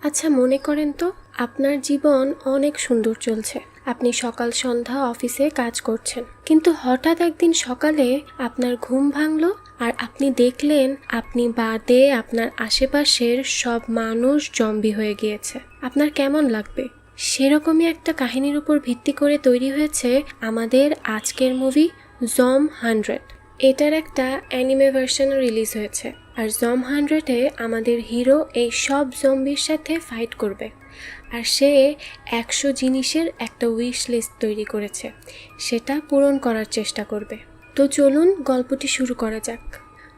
আচ্ছা, মনে করেন তো আপনার জীবন অনেক সুন্দর চলছে। আপনি সকাল সন্ধ্যা অফিসে কাজ করছেন, কিন্তু হঠাৎ একদিন সকালে আপনার ঘুম ভাঙলো আর আপনি দেখলেন আপনি বাদে আপনার আশেপাশের সব মানুষ জম্বি হয়ে গিয়েছে। আপনার কেমন লাগবে? সেরকমই একটা কাহিনীর উপর ভিত্তি করে তৈরি হয়েছে আমাদের আজকের মুভি জম 100। এটার একটা অ্যানিমে ভার্সন রিলিজ হয়েছে, আর জম 100-এ আমাদের হিরো এই সব জম্বির সাথে ফাইট করবে। আর সে 100 জিনিসের একটা উইশ লিস্ট তৈরি করেছে, সেটা পূরণ করার চেষ্টা করবে। তো চলুন গল্পটি শুরু করা যাক।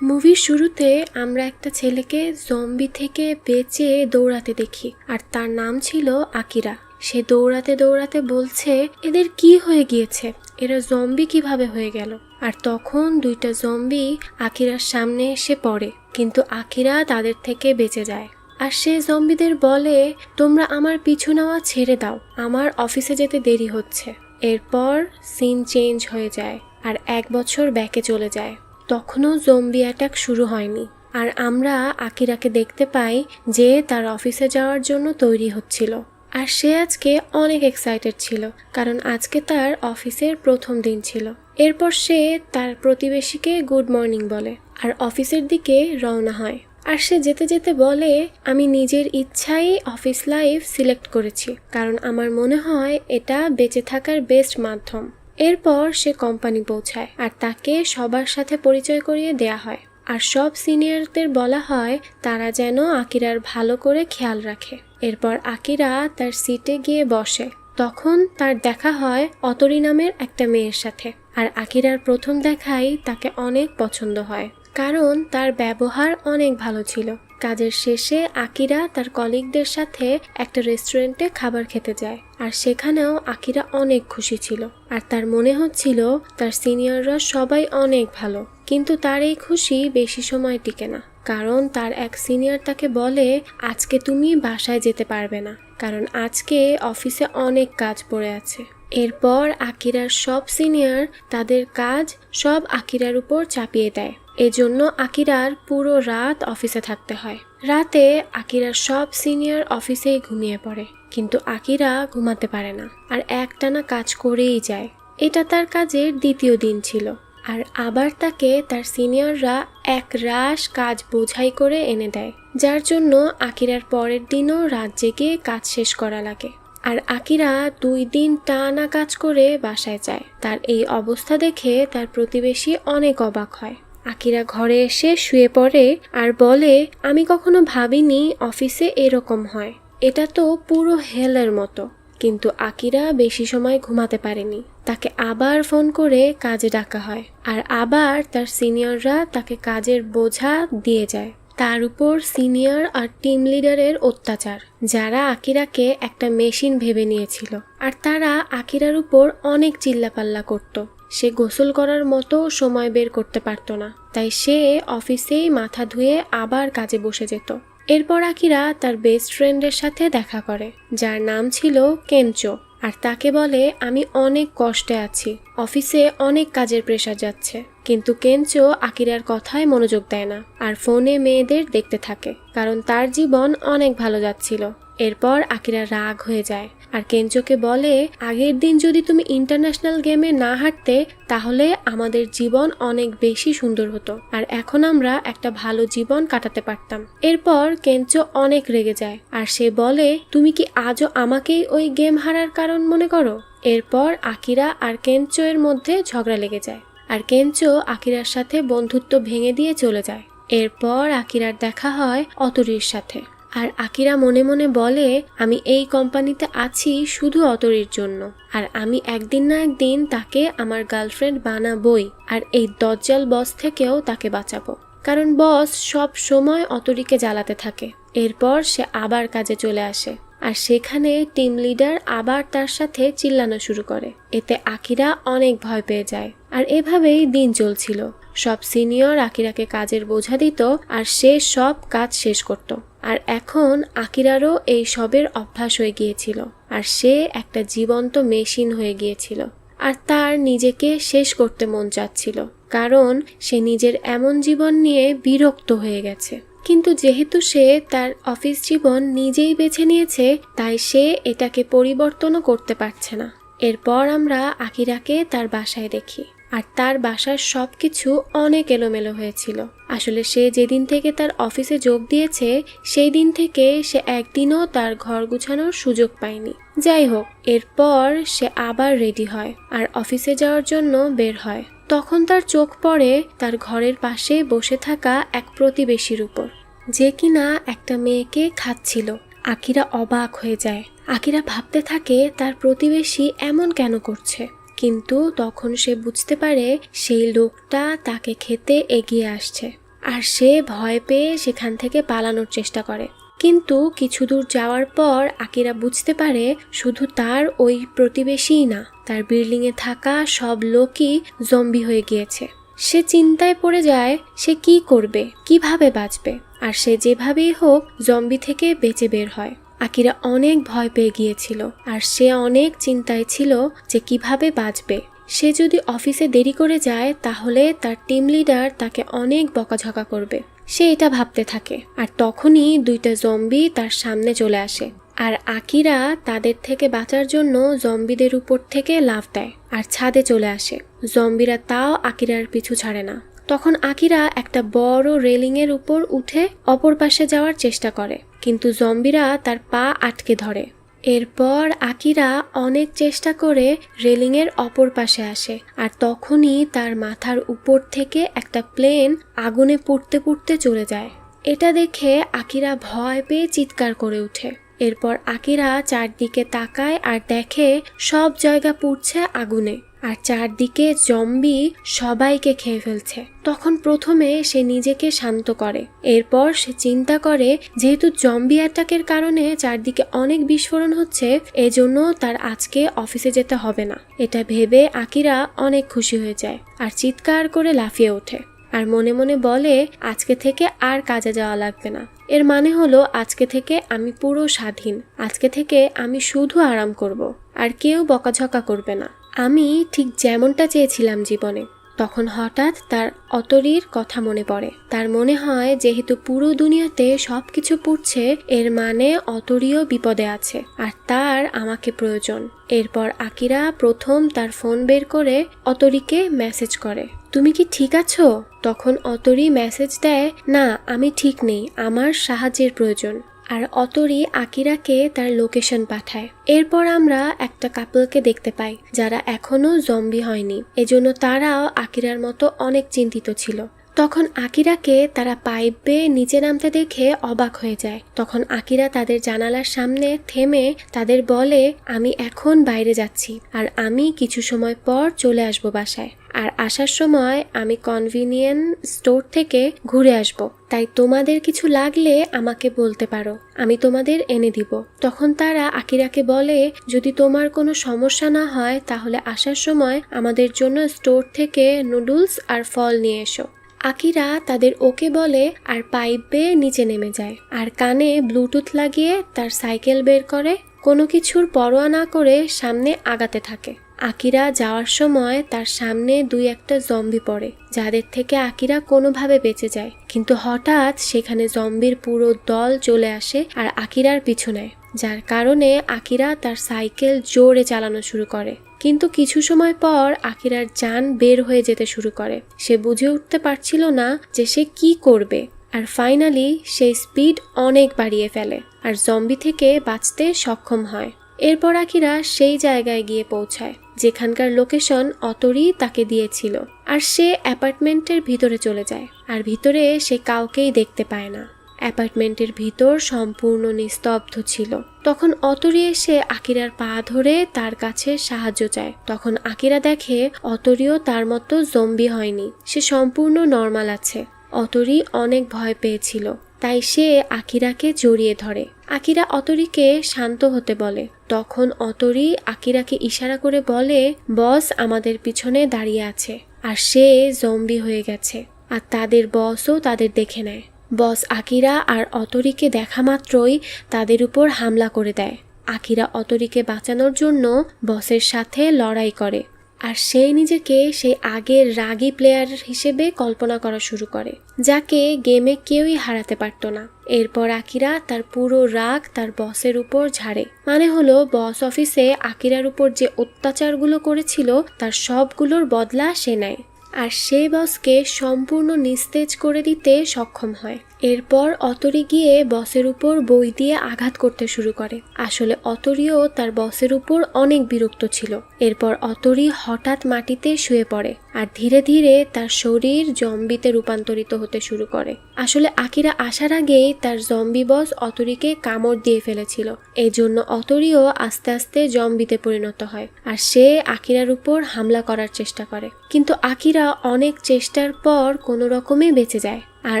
মুভির শুরুতে আমরা একটা ছেলেকে জম্বি থেকে বেঁচে দৌড়াতে দেখি, আর তার নাম ছিল আকিরা। সে দৌড়াতে দৌড়াতে বলছে এদের কি হয়ে গিয়েছে, এরা জম্বি কিভাবে হয়ে গেল। আর তখন দুইটা জম্বি আকিরার সামনে এসে পড়ে, কিন্তু আকিরা তাদের থেকে বেঁচে যায়। আর সে জম্বিদের বলে, তোমরা আমার পিছু নেওয়া ছেড়ে দাও, আমার অফিসে যেতে দেরি হচ্ছে। এরপর সিন চেঞ্জ হয়ে যায় আর 1 বছর ব্যাকে চলে যায়। তখনও জম্বি অ্যাটাক শুরু হয়নি, আর আমরা আকিরাকে দেখতে পাই যে তার অফিসে যাওয়ার জন্য তৈরি হচ্ছিল। আর সে আজকে অনেক এক্সাইটেড ছিল, কারণ আজকে তার অফিসের প্রথম দিন ছিল। এরপর সে তার প্রতিবেশীকে গুড মর্নিং বলে আর অফিসের দিকে রওনা হয়। আর সে যেতে যেতে বলে, আমি নিজের ইচ্ছাই অফিস লাইফ সিলেক্ট করেছি, কারণ আমার মনে হয় এটা বেঁচে থাকার বেস্ট মাধ্যম। এরপর সে কোম্পানি পৌঁছায় আর তাকে সবার সাথে পরিচয় করিয়ে দেয়া হয়। আর সব সিনিয়রদের বলা হয় তারা যেন আকিরার ভালো করে খেয়াল রাখে। এরপর আকিরা তার সিটে গিয়ে বসে। তখন তার দেখা হয় অতরি নামের একটা মেয়ের সাথে। আর আকিরার প্রথম দেখাই তাকে অনেক পছন্দ হয়, কারণ তার ব্যবহার অনেক ভালো ছিল। কাজের শেষে আকিরা তার কলিগদের সাথে একটা রেস্টুরেন্টে খাবার খেতে যায়, আর সেখানেও আকিরা অনেক খুশি ছিল। আর তার মনে হচ্ছিল তার সিনিয়ররা সবাই অনেক ভালো, কিন্তু তার এই খুশি বেশি সময় টিকে না, কারণ তার এক সিনিয়র তাকে বলে, আজকে তুমি বাসায় যেতে পারবে না, কারণ আজকে অফিসে অনেক কাজ পড়ে আছে। এরপর আকিরার সব সিনিয়র তাদের কাজ সব আকিরার উপর চাপিয়ে দেয়। এজন্য আকিরার পুরো রাত অফিসে থাকতে হয়। রাতে আকিরার সব সিনিয়র অফিসেই ঘুমিয়ে পড়ে, কিন্তু আকিরা ঘুমাতে পারে না আর একটানা কাজ করেই যায়। এটা তার কাজের দ্বিতীয় দিন ছিল, আর আবার তাকে তার সিনিয়ররা এক রাশ কাজ বোঝাই করে এনে দেয়, যার জন্য আকিরার পরের দিনও রাত জেগে কাজ শেষ করা লাগে। আর আকিরা 2 দিন টানা কাজ করে বাসায় যায়। তার এই অবস্থা দেখে তার প্রতিবেশী অনেক অবাক হয়। আকিরা ঘরে এসে শুয়ে পড়ে আর বলে, আমি কখনো ভাবিনি অফিসে এরকম হয়, এটা তো পুরো হেলের মতো। কিন্তু আকিরা বেশি সময় ঘুমাতে পারেনি। তাকে আবার ফোন করে কাজে ডাকা হয়, আর আবার তার সিনিয়ররা তাকে কাজের বোঝা দিয়ে যায়। তার উপর সিনিয়র আর টিম লিডারের অত্যাচার, যারা আকিরাকে একটা মেশিন ভেবে নিয়েছিল। আর তারা আকিরার উপর অনেক চিল্লাপাল্লা করত। সে গোসল করার মতো সময় বের করতে পারত না, তাই সে অফিসেই মাথা ধুয়ে আবার কাজে বসে যেত। এরপর আকিরা তার বেস্ট ফ্রেন্ডের সাথে দেখা করে, যার নাম ছিল কেনচো। আর তাকে বলে, আমি অনেক কষ্টে আছি, অফিসে অনেক কাজের প্রেশার যাচ্ছে। কিন্তু কেনচো আকিরার কথায় মনোযোগ দেয় না আর ফোনে মেয়েদের দেখতে থাকে, কারণ তার জীবন অনেক ভালো যাচ্ছিল। এরপর আকিরা রাগ হয়ে যায় আর কেনচোকে বলে, আগের দিন যদি তুমি ইন্টারন্যাশনাল গেমে না হারতে, তাহলে আমাদের জীবন অনেক বেশি সুন্দর হতো, আর এখন আমরা একটা ভালো জীবন কাটাতে পারতাম। এরপর কেনচো অনেক রেগে যায় আর সে বলে, তুমি কি আজও আমাকেই ওই গেম হারার কারণ মনে করো? এরপর আকিরা আর কেনচো এর মধ্যে ঝগড়া লেগে যায়, আর কেনচো আকিরার সাথে বন্ধুত্ব ভেঙে দিয়ে চলে যায়। এরপর আকিরার দেখা হয় অতরির সাথে, আর আকিরা মনে মনে বলে, আমি এই কোম্পানিতে আছি শুধু অতরির জন্য, আর আমি একদিন না একদিন তাকে আমার গার্লফ্রেন্ড বানাবই, আর এই দজ্জাল বস থেকেও তাকে বাঁচাবো, কারণ বস সব সময় অতরিকে জ্বালাতে থাকে। এরপর সে আবার কাজে চলে আসে, আর সেখানে টিম লিডার আবার তার সাথে চিল্লানো শুরু করে। এতে আকিরা অনেক ভয় পেয়ে যায়, আর এভাবেই দিন চলছিল। সব সিনিয়র আকিরাকে কাজের বোঝা দিত আর সে সব কাজ শেষ করত। আর এখন আকিরারও এই সবের অভ্যাস হয়ে গিয়েছিল, আর সে একটা জীবন্ত মেশিন হয়ে গিয়েছিল। আর তার নিজেকে শেষ করতে মন চাচ্ছিল, কারণ সে নিজের এমন জীবন নিয়ে বিরক্ত হয়ে গেছে। কিন্তু যেহেতু সে তার অফিস জীবন নিজেই বেছে নিয়েছে, তাই সে এটাকে পরিবর্তনও করতে পারছে না। এরপর আমরা আকিরাকে তার বাসায় দেখি, আর তার বাসার সবকিছু অনেক এলোমেলো হয়েছিল। আসলে সে যেদিন থেকে তার অফিসে যোগ দিয়েছে সেই দিন থেকে সে একদিনও তার ঘর গুছানোর সুযোগ পায়নি। যাই হোক, এরপর সে আবার রেডি হয় আর অফিসে যাওয়ার জন্য বের হয়। তখন তার চোখ পড়ে তার ঘরের পাশে বসে থাকা এক প্রতিবেশীর উপর, যে কিনা একটা মেয়েকে খাচ্ছিল। আকিরা অবাক হয়ে যায়। আকিরা ভাবতে থাকে তার প্রতিবেশী এমন কেন করছে, কিন্তু তখন সে বুঝতে পারে সেই লোকটা তাকে খেতে এগিয়ে আসছে, আর সে ভয় পেয়ে সেখান থেকে পালানোর চেষ্টা করে। কিন্তু কিছু দূর যাওয়ার পর আকিরা বুঝতে পারে শুধু তার ওই প্রতিবেশীই না, তার বিল্ডিংয়ে থাকা সব লোকই জম্বি হয়ে গিয়েছে। সে চিন্তায় পড়ে যায় সে কি করবে, কিভাবে বাঁচবে, আর সে যেভাবেই হোক জম্বি থেকে বেঁচে বের হয়। আকিরা অনেক ভয় পেয়ে গিয়েছিল, আর সে অনেক চিন্তায় ছিল যে কিভাবে বাঁচবে। সে যদি অফিসে দেরি করে যায় তাহলে তার টিম লিডার তাকে অনেক বকাঝকা করবে। সে এটা ভাবতে থাকে, আর তখনই দুইটা জম্বি তার সামনে চলে আসে। আর আকিরা তাদের থেকে বাঁচার জন্য জম্বিদের উপর থেকে লাফ দেয় আর ছাদে চলে আসে। জম্বিরা তাও আকিরার পিছু ছাড়ে না। তখন আকিরা একটা বড় রেলিংয়ের উপর উঠে অপর পাশে যাওয়ার চেষ্টা করে, কিন্তু জম্বিরা তার পা আটকে ধরে। এরপর আকিরা অনেক চেষ্টা করে রেলিংয়ের অপর পাশে আসে, আর তখনই তার মাথার উপর থেকে একটা প্লেন আগুনে পুড়তে পুড়তে চলে যায়। এটা দেখে আকিরা ভয় পেয়ে চিৎকার করে ওঠে। এরপর আকিরা চারদিকে তাকায় আর দেখে সব জায়গা পুড়ছে আগুনে, আর চারদিকে জম্বি সবাইকে খেয়ে ফেলছে। তখন প্রথমে সে নিজেকে শান্ত করে। এরপর সে চিন্তা করে যেহেতু জম্বি অ্যাটাকের কারণে চারদিকে অনেক বিস্ফোরণ হচ্ছে, এজন্য তার আজকে অফিসে যেতে হবে না। এটা ভেবে আকিরা অনেক খুশি হয়ে যায় আর চিৎকার করে লাফিয়ে ওঠে, আর মনে মনে বলে আজকে থেকে আর কাজে যাওয়া লাগবে না। এর মানে হলো আজকে থেকে আমি পুরো স্বাধীন, আজকে থেকে আমি শুধু আরাম করব, আর কেউ বকাঝকা করবে না। আমি ঠিক যেমনটা চেয়েছিলাম জীবনে। তখন হঠাৎ তার অতরীর কথা মনে পড়ে। তার মনে হয় যেহেতু পুরো দুনিয়াতে সবকিছু পুড়ছে, এর মানে অতরীও বিপদে আছে, আর তার আমাকে প্রয়োজন। এরপর আকিরা প্রথম তার ফোন বের করে অতরীকে মেসেজ করে, তুমি কি ঠিক আছো? তখন অতরী মেসেজ দেয়, না আমি ঠিক নেই, আমার সাহায্যের প্রয়োজন। আর অতরী আকিরাকে তার লোকেশন পাঠায়। এরপর আমরা একটা কাপলকে দেখতে পাই যারা এখনো জম্বি হয়নি, এজন্য তারাও আকিরার মতো অনেক চিন্তিত ছিল। তখন আকিরাকে তারা পাইপ বেয়ে নিচে নামতে দেখে অবাক হয়ে যায়। তখন আকিরা তাদের জানালার সামনে থেমে তাদের বলে, আমি এখন বাইরে যাচ্ছি, আর আমি কিছু সময় পর চলে আসব বাসায়, আর আসার সময় আমি কনভিনিয়েন্স স্টোর থেকে ঘুরে আসব, তাই তোমাদের কিছু লাগলে আমাকে বলতে পারো, আমি তোমাদের এনে দিব। তখন তারা আকিরাকে বলে, যদি তোমার কোনো সমস্যা না হয় তাহলে আসার সময় আমাদের জন্য স্টোর থেকে নুডলস আর ফল নিয়ে এসো। আকিরা তাদের ওকে বলে আর পাইপ বেয়ে নিচে নেমে যায়, আর কানে ব্লুটুথ লাগিয়ে তার সাইকেল বের করে কোনো কিছুর পরোয়া না করে সামনে আগাতে থাকে। আকিরা যাওয়ার সময় তার সামনে দুই একটা জম্বি পড়ে, যাদের থেকে আকিরা কোনোভাবে বেঁচে যায়। কিন্তু হঠাৎ সেখানে জম্বির পুরো দল চলে আসে আর আকিরার পিছু নেয়, যার কারণে আকিরা তার সাইকেল জোরে চালানো শুরু করে। কিন্তু কিছু সময় পর আকিরার জান বের হয়ে যেতে শুরু করে। সে বুঝে উঠতে পারছিল না যে সে কি করবে, আর ফাইনালি সে স্পিড অনেক বাড়িয়ে ফেলে আর জম্বি থেকে বাঁচতে সক্ষম হয়। এরপর আকিরা সেই জায়গায় গিয়ে পৌঁছায় যেখানকার লোকেশন অতরী তাকে দিয়েছিল, আর সে অ্যাপার্টমেন্টের ভিতরে চলে যায়। আর ভিতরে সে কাউকেই দেখতে পায় না। অ্যাপার্টমেন্টের ভিতর সম্পূর্ণ নিস্তব্ধ ছিল। তখন অতরী এসে আকিরার পা ধরে তার কাছে সাহায্য চায়। তখন আকিরা দেখে অতরীও তার মতো জম্বি হয়নি, সে সম্পূর্ণ নর্মাল আছে। অতরী অনেক ভয় পেয়েছিল, তাই সে আকিরাকে জড়িয়ে ধরে। আকিরা অতরীকে শান্ত হতে বলে। তখন অতরী আকিরাকে ইশারা করে বলে, বস আমাদের পিছনে দাঁড়িয়ে আছে, আর সে জম্বি হয়ে গেছে। আর তাদের বসও তাদের দেখে নেয়। বস আকিরা আর অতরীকে দেখা মাত্রই তাদের উপর হামলা করে দেয়। আকিরা অতরীকে বাঁচানোর জন্য বসের সাথে লড়াই করে, আর সে নিজেকে সেই আগের রাগী প্লেয়ার হিসেবে কল্পনা করা শুরু করে, যাকে গেমে কেউই হারাতে পারত না। এরপর আকিরা তার পুরো রাগ তার বসের উপর ঝাড়ে, মানে হলো বস অফিসে আকিরার উপর যে অত্যাচারগুলো করেছিল তার সবগুলোর বদলা সে নেয়, আর সে বসকে সম্পূর্ণ নিস্তেজ করে দিতে সক্ষম হয়। এরপর অতরি গিয়ে বসের উপর বই দিয়ে আঘাত করতে শুরু করে। আসলে অতরিও তার বসের উপর অনেক বিরক্ত ছিল। এরপর অতরি হঠাৎ মাটিতে শুয়ে পড়ে আর ধীরে ধীরে তার শরীর জম্বিতে রূপান্তরিত হতে শুরু করে। আসলে আকিরা আসার আগেই তার জম্বি বস অতরিকে কামড় দিয়ে ফেলেছিল, এই জন্য অতরিও আস্তে আস্তে জম্বিতে পরিণত হয় আর সে আকিরার উপর হামলা করার চেষ্টা করে। কিন্তু আকিরা অনেক চেষ্টার পর কোনো রকমে বেঁচে যায় আর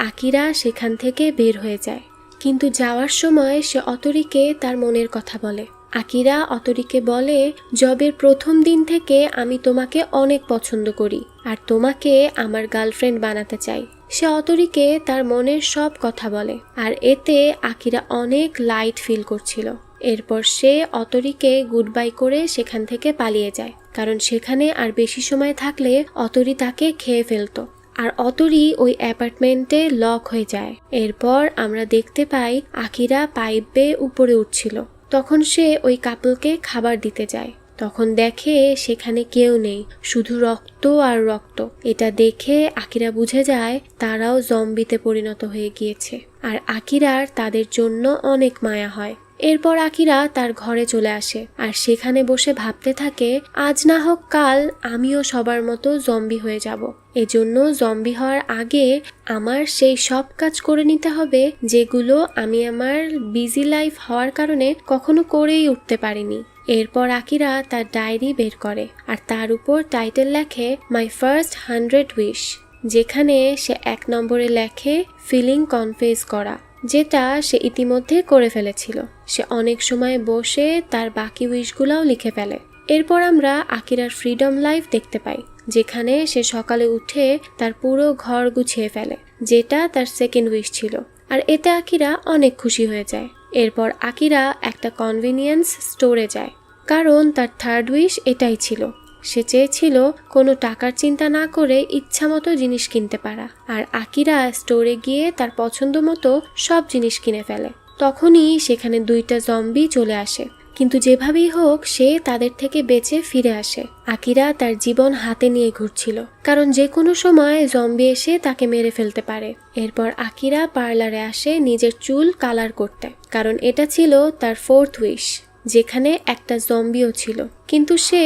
আকিরা সেখান থেকে বের হয়ে যায়। কিন্তু যাওয়ার সময় সে অতরিকে তার মনের কথা বলে। আকিরা অতরিকে বলে, জবের প্রথম দিন থেকে আমি তোমাকে অনেক পছন্দ করি আর তোমাকে আমার গার্লফ্রেন্ড বানাতে চাই। সে অতরিকে তার মনের সব কথা বলে আর এতে আকিরা অনেক লাইট ফিল করছিল। এরপর সে অতরিকে গুড বাই করে সেখান থেকে পালিয়ে যায়, কারণ সেখানে আর বেশি সময় থাকলে অতরি তাকে খেয়ে ফেলতো। আর অতরি ওই অ্যাপার্টমেন্টে লক হয়ে যায়। এরপর আমরা দেখতে পাই আকিরা পাইপ বেয়ে উপরে উঠছিল। তখন সে ওই কাপলকে খাবার দিতে যায়। তখন দেখে সেখানে কেউ নেই, শুধু রক্ত আর রক্ত। এটা দেখে আকিরা বুঝে যায় তারাও জম্বিতে পরিণত হয়ে গিয়েছে আর আকিরার তাদের জন্য অনেক মায়া হয়। এরপর আকিরা তার ঘরে চলে আসে আর সেখানে বসে ভাবতে থাকে, আজ না হোক কাল আমিও সবার মতো জম্বি হয়ে যাব। এজন্য জম্বি হওয়ার আগে আমার সেই সব কাজ করে নিতে হবে যেগুলো আমি আমার বিজি লাইফ হওয়ার কারণে কখনো করেই উঠতে পারিনি। এরপর আকিরা তার ডায়েরি বের করে আর তার উপর টাইটেল লেখে মাই ফার্স্ট 100 উইশ, যেখানে সে 1 নম্বরে লেখে ফিলিং কনফেস করা, যেটা সে ইতিমধ্যে করে ফেলেছিল। সে অনেক সময় বসে তার বাকি উইশগুলাও লিখে ফেলে। এরপর আমরা আকিরার ফ্রিডম লাইফ দেখতে পাই, যেখানে সে সকালে উঠে তার পুরো ঘর গুছিয়ে ফেলে, যেটা তার সেকেন্ড উইশ ছিল। আর এতে আকিরা অনেক খুশি হয়ে যায়। এরপর আকিরা একটা কনভিনিয়েন্স স্টোরে যায়, কারণ তার থার্ড উইশ এটাই ছিল। সে চেয়েছিল কোনো টাকার চিন্তা না করে ইচ্ছা মতো জিনিস কিনতে পারা। আর আকিরা স্টোরে গিয়ে তার পছন্দ মতো সব জিনিস কিনে ফেলে। তখনই সেখানে 2টা জম্বি চলে আসে, কিন্তু যেভাবেই হোক সে তাদের থেকে বেঁচে ফিরে আসে। আকিরা তার জীবন হাতে নিয়ে ঘুরছিল, কারণ যে কোনো সময় জম্বি এসে তাকে মেরে ফেলতে পারে। এরপর আকিরা পার্লারে আসে নিজের চুল কালার করতে, কারণ এটা ছিল তার 4th উইশ, যেখানে একটা জম্বিও ছিল, কিন্তু সে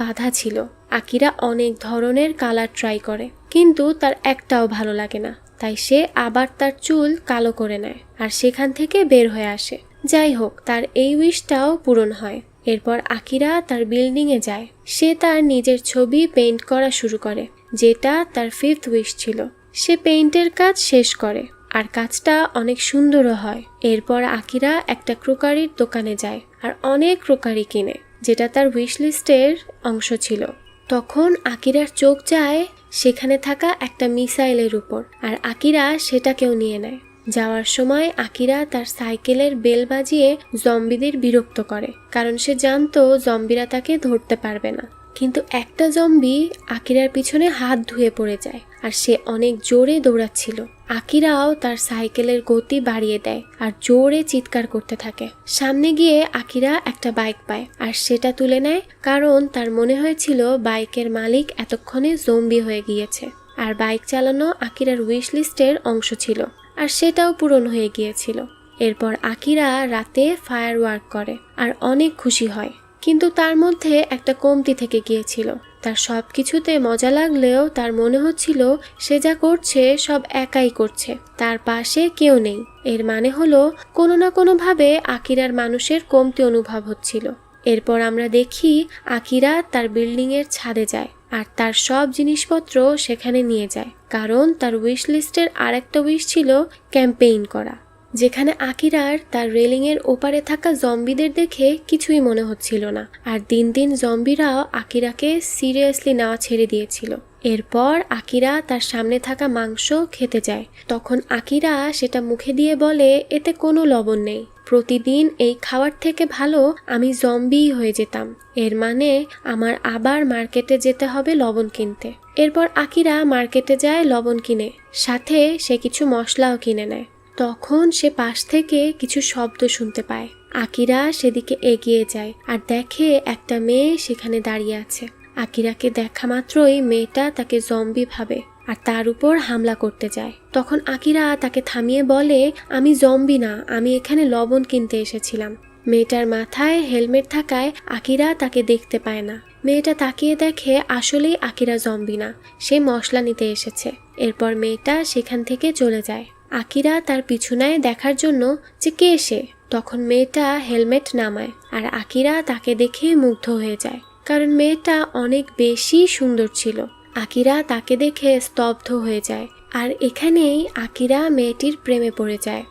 বাধা ছিল। আকিরা অনেক ধরনের কালার ট্রাই করে, কিন্তু তার একটাও ভালো লাগে না। তাই সে আবার তার চুল কালো করে নেয় আর সেখান থেকে বের হয়ে আসে। যাই হোক, তার এই উইশটাও পূরণ হয়। এরপর আকিরা তার বিল্ডিংয়ে যায়। সে তার নিজের ছবি পেইন্ট করা শুরু করে, যেটা তার 5th উইশ ছিল। সে পেইন্টের কাজ শেষ করে আর কাজটা অনেক সুন্দরও হয়। এরপর আকিরা একটা ক্রোকারির দোকানে যায় আর অনেক ক্রোকারি কিনে, যেটা তার উইশ লিস্টের অংশ ছিল। তখন আকিরার চোখ যায় সেখানে থাকা একটা মিসাইলের উপর, আর আকিরা সেটাকেও নিয়ে নেয়। যাওয়ার সময় আকিরা তার সাইকেলের বেল বাজিয়ে জম্বিদের বিরক্ত করে, কারণ সে জানতো জম্বিরা তাকে ধরতে পারবে না। কিন্তু একটা জম্বি আকিরার পিছনে হাত ধুয়ে পড়ে যায় আর সে অনেক জোরে দৌড়াচ্ছিল। আকিরাও তার সাইকেলের গতি বাড়িয়ে দেয় আর জোরে চিৎকার করতে থাকে। সামনে গিয়ে আকিরা একটা বাইক পায় আর সেটা তুলে নেয়, কারণ তার মনে হয়েছিল বাইকের মালিক এতক্ষণে জম্বি হয়ে গিয়েছে। আর বাইক চালানো আকিরার উইশ লিস্টের অংশ ছিল আর সেটাও পূরণ হয়ে গিয়েছিল। এরপর আকিরা রাতে ফায়ার ওয়ার্ক করে আর অনেক খুশি হয়, কিন্তু তার মধ্যে একটা কমতি থেকে গিয়েছিল। তার সব কিছুতে মজা লাগলেও তার মনে হচ্ছিল সে যা করছে সব একাই করছে, তার পাশে কেউ নেই। এর মানে হলো কোনো না কোনোভাবে আকিরার মানুষের কমতি অনুভব হচ্ছিল। এরপর আমরা দেখি আকিরা তার বিল্ডিংয়ের ছাদে যায় আর তার সব জিনিসপত্র সেখানে নিয়ে যায়, কারণ তার উইশ লিস্টের আরেকটা উইশ ছিল ক্যাম্পেইন করা, যেখানে আকিরার তার রেলিংয়ের ওপারে থাকা জম্বিদের দেখে কিছুই মনে হচ্ছিল না। আর দিন দিন জম্বিরাও আকিরাকে সিরিয়াসলি নেওয়া ছেড়ে দিয়েছিল। এরপর আকিরা তার সামনে থাকা মাংস খেতে যায়। তখন আকিরা সেটা মুখে দিয়ে বলে এতে কোনো লবণ নেই, প্রতিদিন এই খাওয়ার থেকে ভালো আমি জম্বি হয়ে যেতাম। এর মানে আমার আবার মার্কেটে যেতে হবে লবণ কিনতে। এরপর আকিরা মার্কেটে যায় লবণ কিনে, সাথে সে কিছু মশলাও কিনে নেয়। তখন সে পাশ থেকে কিছু শব্দ শুনতে পায়। আকিরা সেদিকে এগিয়ে যায় আর দেখে একটা মেয়ে সেখানে দাঁড়িয়ে আছে। আকিরাকে দেখা মাত্রই মেয়েটা তাকে জম্বি ভাবে আর তার উপর হামলা করতে যায়। তখন আকিরা তাকে থামিয়ে বলে, আমি জম্বি না, আমি এখানে লবণ কিনতে এসেছিলাম। মেয়েটার মাথায় হেলমেট থাকায় আকিরা তাকে দেখতে পায় না। মেয়েটা তাকিয়ে দেখে আসলেই আকিরা জম্বি না, সে মশলা নিতে এসেছে। এরপর মেয়েটা সেখান থেকে চলে যায়। আকিরা তার পিছু নেয় দেখার জন্য যে কে সে। তখন মেয়েটা হেলমেট নামায় আর আকিরা তাকে দেখে মুগ্ধ হয়ে যায়, কারণ মেয়েটা অনেক বেশি সুন্দর ছিল। আকিরা তাকে দেখে স্তব্ধ হয়ে যায় আর এখানেই আকিরা মেয়েটির প্রেমে পড়ে যায়।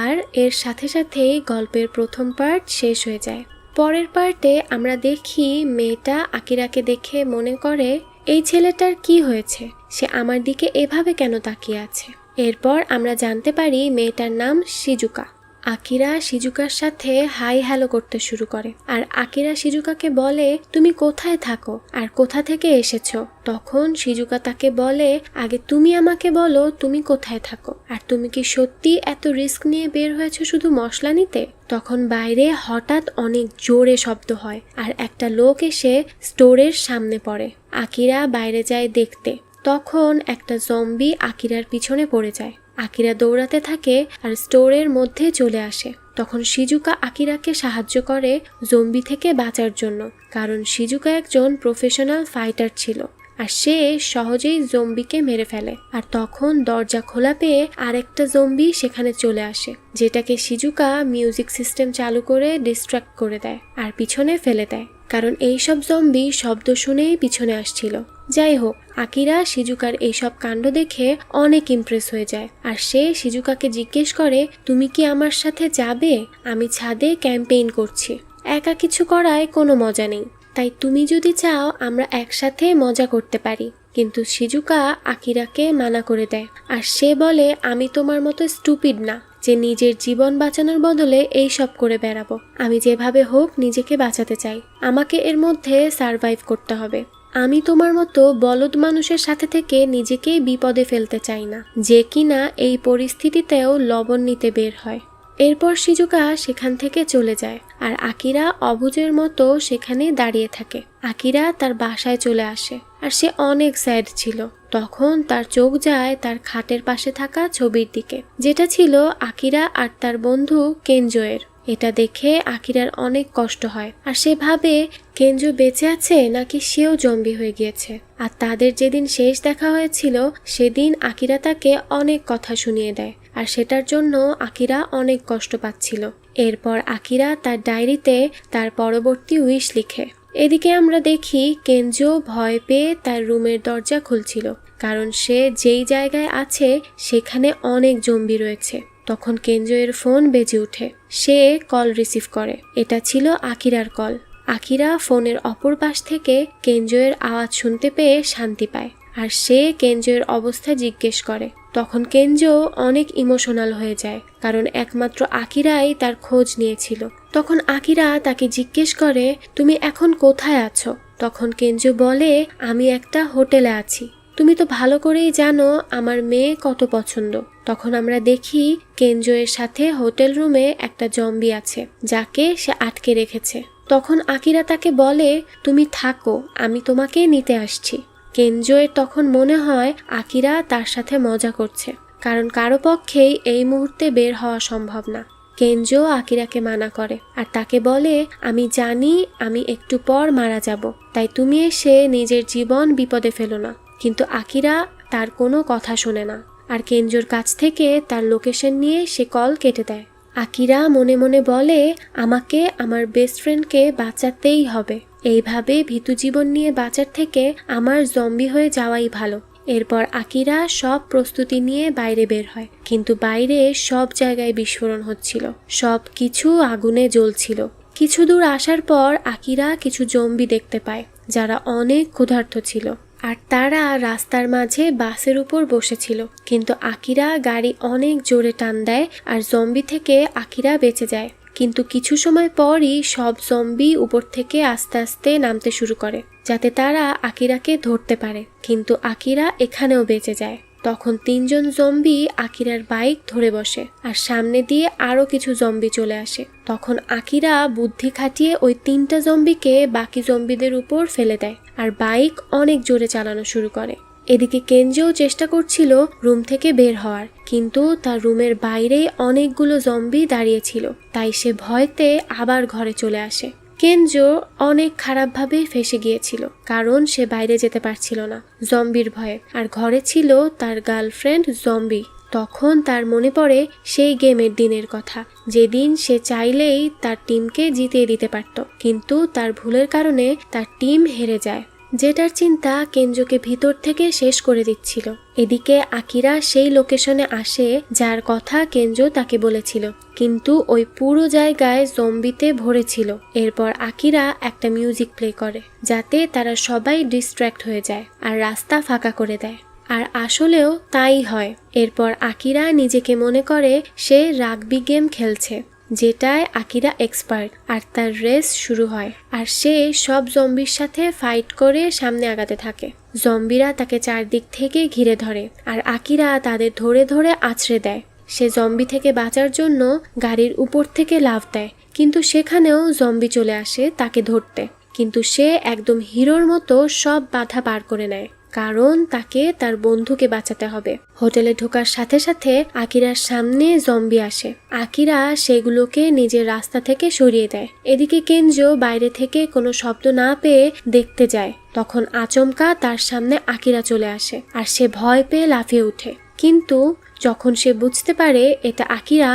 আর এর সাথে সাথেই গল্পের প্রথম পার্ট শেষ হয়ে যায়। পরের পার্টে আমরা দেখি মেয়েটা আকিরাকে দেখে মনে করে, এই ছেলেটার কি হয়েছে, সে আমার দিকে এভাবে কেন তাকিয়ে আছে। এরপর আমরা জানতে পারি মেয়েটার নাম শিজুকা। আকিরা শিজুকার সাথে হাই হ্যালো করতে শুরু করে আর আকিরা শিজুকাকে বলে, তুমি কোথায় থাকো আর কোথা থেকে এসেছো। তখন শিজুকা তাকে বলে, আগে তুমি আমাকে বলো তুমি কোথায় থাকো, আর তুমি কি সত্যি এত রিস্ক নিয়ে বের হয়েছো শুধু মশলা নিতে। তখন বাইরে হঠাৎ অনেক জোরে শব্দ হয় আর একটা লোক এসে স্টোরের সামনে পড়ে। আকিরা বাইরে যায় দেখতে। তখন একটা জম্বি আকিরার পিছনে পড়ে যায়। আকিরা দৌড়াতে থাকে আর স্টোরের মধ্যে চলে আসে। তখন শিজুকা আকিরাকে সাহায্য করে জম্বি থেকে বাঁচার জন্য, কারণ শিজুকা একজন প্রফেশনাল ফাইটার ছিল আর সে সহজেই জম্বিকে মেরে ফেলে। আর তখন দরজা খোলা পেয়ে আরেকটা জম্বি সেখানে চলে আসে, যেটাকে শিজুকা মিউজিক সিস্টেম চালু করে ডিস্ট্র্যাক্ট করে দেয় আর পিছনে ফেলে দেয়, কারণ এইসব জম্বি শব্দ শুনেই পিছনে আসছিল। যাই হোক, আকিরা শিজুকার এইসব কাণ্ড দেখে অনেক ইমপ্রেস হয়ে যায় আর সে শিজুকাকে জিজ্ঞেস করে, তুমি কি আমার সাথে যাবে? আমি ছাদে ক্যাম্পেইন করছি, একা কিছু করায় কোনো মজা নেই, তাই তুমি যদি চাও আমরা একসাথে মজা করতে পারি। কিন্তু শিজুকা আকিরাকে মানা করে দেয় আর সে বলে, আমি তোমার মতো স্টুপিড না যে নিজের জীবন বাঁচানোর বদলে এই সব করে বেড়াবো। আমি যেভাবে হোক নিজেকে বাঁচাতে চাই, আমাকে এর মধ্যে সারভাইভ করতে হবে। আমি তোমার মতো বলদ মানুষের সাথে থেকে নিজেকেই বিপদে ফেলতে চাই না, যে কিনা এই পরিস্থিতিতেও লবণ নিতে বের হয়। এরপর শিজুকা সেখান থেকে চলে যায় আর আকিরা অবুঝের মতো সেখানে দাঁড়িয়ে থাকে। আকিরা তার বাসায় চলে আসে আর সে অনেক স্যাড ছিল। তখন তার চোখ যায় তার খাটের পাশে থাকা ছবির দিকে, যেটা ছিল আকিরা আর তার বন্ধু কেনজোয়ের। এটা দেখে আকিরার অনেক কষ্ট হয় আর সে ভাবে কেনজো বেঁচে আছে নাকি সেও জম্বি হয়ে গিয়েছে। আর তাদের যেদিন শেষ দেখা হয়েছিল সেদিন আকিরা তাকে অনেক কথা শুনিয়ে দেয় আর সেটার জন্য আকিরা অনেক কষ্ট পাচ্ছিল। এরপর আকিরা তার ডায়েরিতে তার পরবর্তী উইশ লিখে। এদিকে আমরা দেখি কেনজো ভয় পেয়ে তার রুমের দরজা খুলছিল, কারণ সে যেই জায়গায় আছে সেখানে অনেক জম্বি রয়েছে। তখন কেনজো এর ফোন বেজে ওঠে। সে কল রিসিভ করে। এটা ছিল আকিরার কল। আকিরা ফোনের অপর পাশ থেকে কেনজো এর আওয়াজ শুনতে পেয়ে শান্তি পায় আর সে কেনজো এর অবস্থা জিজ্ঞেস করে। তখন কেনজো অনেক ইমোশনাল হয়ে যায়, কারণ একমাত্র আকিরাই তার খোঁজ নিয়েছিল। তখন আকিরা তাকে জিজ্ঞেস করে, তুমি এখন কোথায় আছো? তখন কেনজো বলে, আমি একটা হোটেলে আছি, তুমি তো ভালো করেই জানো আমার মেয়ে কত পছন্দ। তখন আমরা দেখি কেনজো এর সাথে হোটেল রুমে একটা জম্বি আছে, যাকে সে আটকে রেখেছে। তখন আকিরা তাকে বলে, তুমি থাকো, আমি তোমাকে নিতে আসছি। কেনজো এর তখন মনে হয় আকিরা তার সাথে মজা করছে, কারণ কারো পক্ষেই এই মুহূর্তে বের হওয়া সম্ভব না। কেনজো আকিরাকে মানা করে আর তাকে বলে, আমি জানি আমি একটু পর মারা যাব, তাই তুমি এসে নিজের জীবন বিপদে ফেলো না। কিন্তু আকিরা তার কোনো কথা শোনে না আর কেনজোর কাছ থেকে তার লোকেশন নিয়ে সে কল কেটে দেয়। আকিরা মনে মনে বলে, আমাকে আমার বেস্ট ফ্রেন্ডকে বাঁচাতেই হবে, এইভাবে ভীতু জীবন নিয়ে বাঁচার থেকে আমার জম্বি হয়ে যাওয়াই ভালো। এরপর আকিরা সব প্রস্তুতি নিয়ে বাইরে বের হয়, কিন্তু বাইরে সব জায়গায় বিস্ফোরণ হচ্ছিল, সব কিছু আগুনে জ্বলছিল। কিছু দূর আসার পর আকিরা কিছু জম্বি দেখতে পায় যারা অনেক ক্ষুধার্ত ছিল আর তারা রাস্তার মাঝে বাসের উপর বসেছিল। কিন্তু আকিরা গাড়ি অনেক জোরে টান দেয় আর জম্বি থেকে আকিরা বেঁচে যায়। কিন্তু কিছু সময় পরই সব জম্বি উপর থেকে আস্তে আস্তে নামতে শুরু করে যাতে তারা আকিরাকে ধরতে পারে, কিন্তু আকিরা এখানেও বেঁচে যায়। তখন 3 জন জম্বি আকিরার বাইক ধরে বসে আর সামনে দিয়ে আরো কিছু জম্বি চলে আসে। তখন আকিরা বুদ্ধি খাটিয়ে ওই 3টা জম্বিকে বাকি জম্বিদের উপর ফেলে দেয় আর বাইক অনেক জোরে চালানো শুরু করে। এদিকে কেনজোও চেষ্টা করছিল রুম থেকে বের হওয়ার, কিন্তু তার রুমের বাইরেই অনেকগুলো জম্বি দাঁড়িয়েছিল, তাই সে ভয়তে আবার ঘরে চলে আসে। কেনজো অনেক খারাপভাবে ফেঁসে গিয়েছিল, কারণ সে বাইরে যেতে পারছিল না জম্বির ভয়ে, আর ঘরে ছিল তার গার্লফ্রেন্ড জম্বি। তখন তার মনে পড়ে সেই গেমের দিনের কথা, যেদিন সে চাইলেই তার টিমকে জিতিয়ে দিতে পারত, কিন্তু তার ভুলের কারণে তার টিম হেরে যায়, যেটার চিন্তা কেনজোকে ভিতর থেকে শেষ করে দিচ্ছিল। এদিকে আকিরা সেই লোকেশনে আসে যার কথা কেনজো তাকে বলেছিল, কিন্তু ওই পুরো জায়গায় জম্বিতে ভরে ছিল। এরপর আকিরা একটা মিউজিক প্লে করে যাতে তারা সবাই ডিস্ট্র্যাক্ট হয়ে যায় আর রাস্তা ফাঁকা করে দেয়, আর আসলেও তাই হয়। এরপর আকিরা নিজেকে মনে করে সে রাগবি গেম খেলছে, যেটায় আকিরা এক্সপার্ট, আর তার রেস শুরু হয় আর সে সব জম্বির সাথে ফাইট করে সামনে আগাতে থাকে। জম্বিরা তাকে চারদিক থেকে ঘিরে ধরে আর আকিরা তাদের ধরে ধরে আছড়ে দেয়। সে জম্বি থেকে বাঁচার জন্য গাড়ির উপর থেকে লাফ দেয়, কিন্তু সেখানেও জম্বি চলে আসে তাকে ধরতে, কিন্তু সে একদম হিরোর মতো সব বাধা পার করে নেয়, কারণ তাকে তার বন্ধুকে বাঁচাতে হবে। হোটেলে ঢোকার সাথে সাথে আকিরার সামনে জম্বি আসে। আকিরা সেগুলোকে নিজের রাস্তা থেকে সরিয়ে দেয়। এদিকে কেনজো বাইরে থেকে কোনো শব্দ না পেয়ে দেখতে যায়। তখন আচমকা তার সামনে আকিরা চলে আসে আর সে ভয় পেয়ে লাফিয়ে ওঠে, কিন্তু যখন সে বুঝতে পারে এটা আকিরা,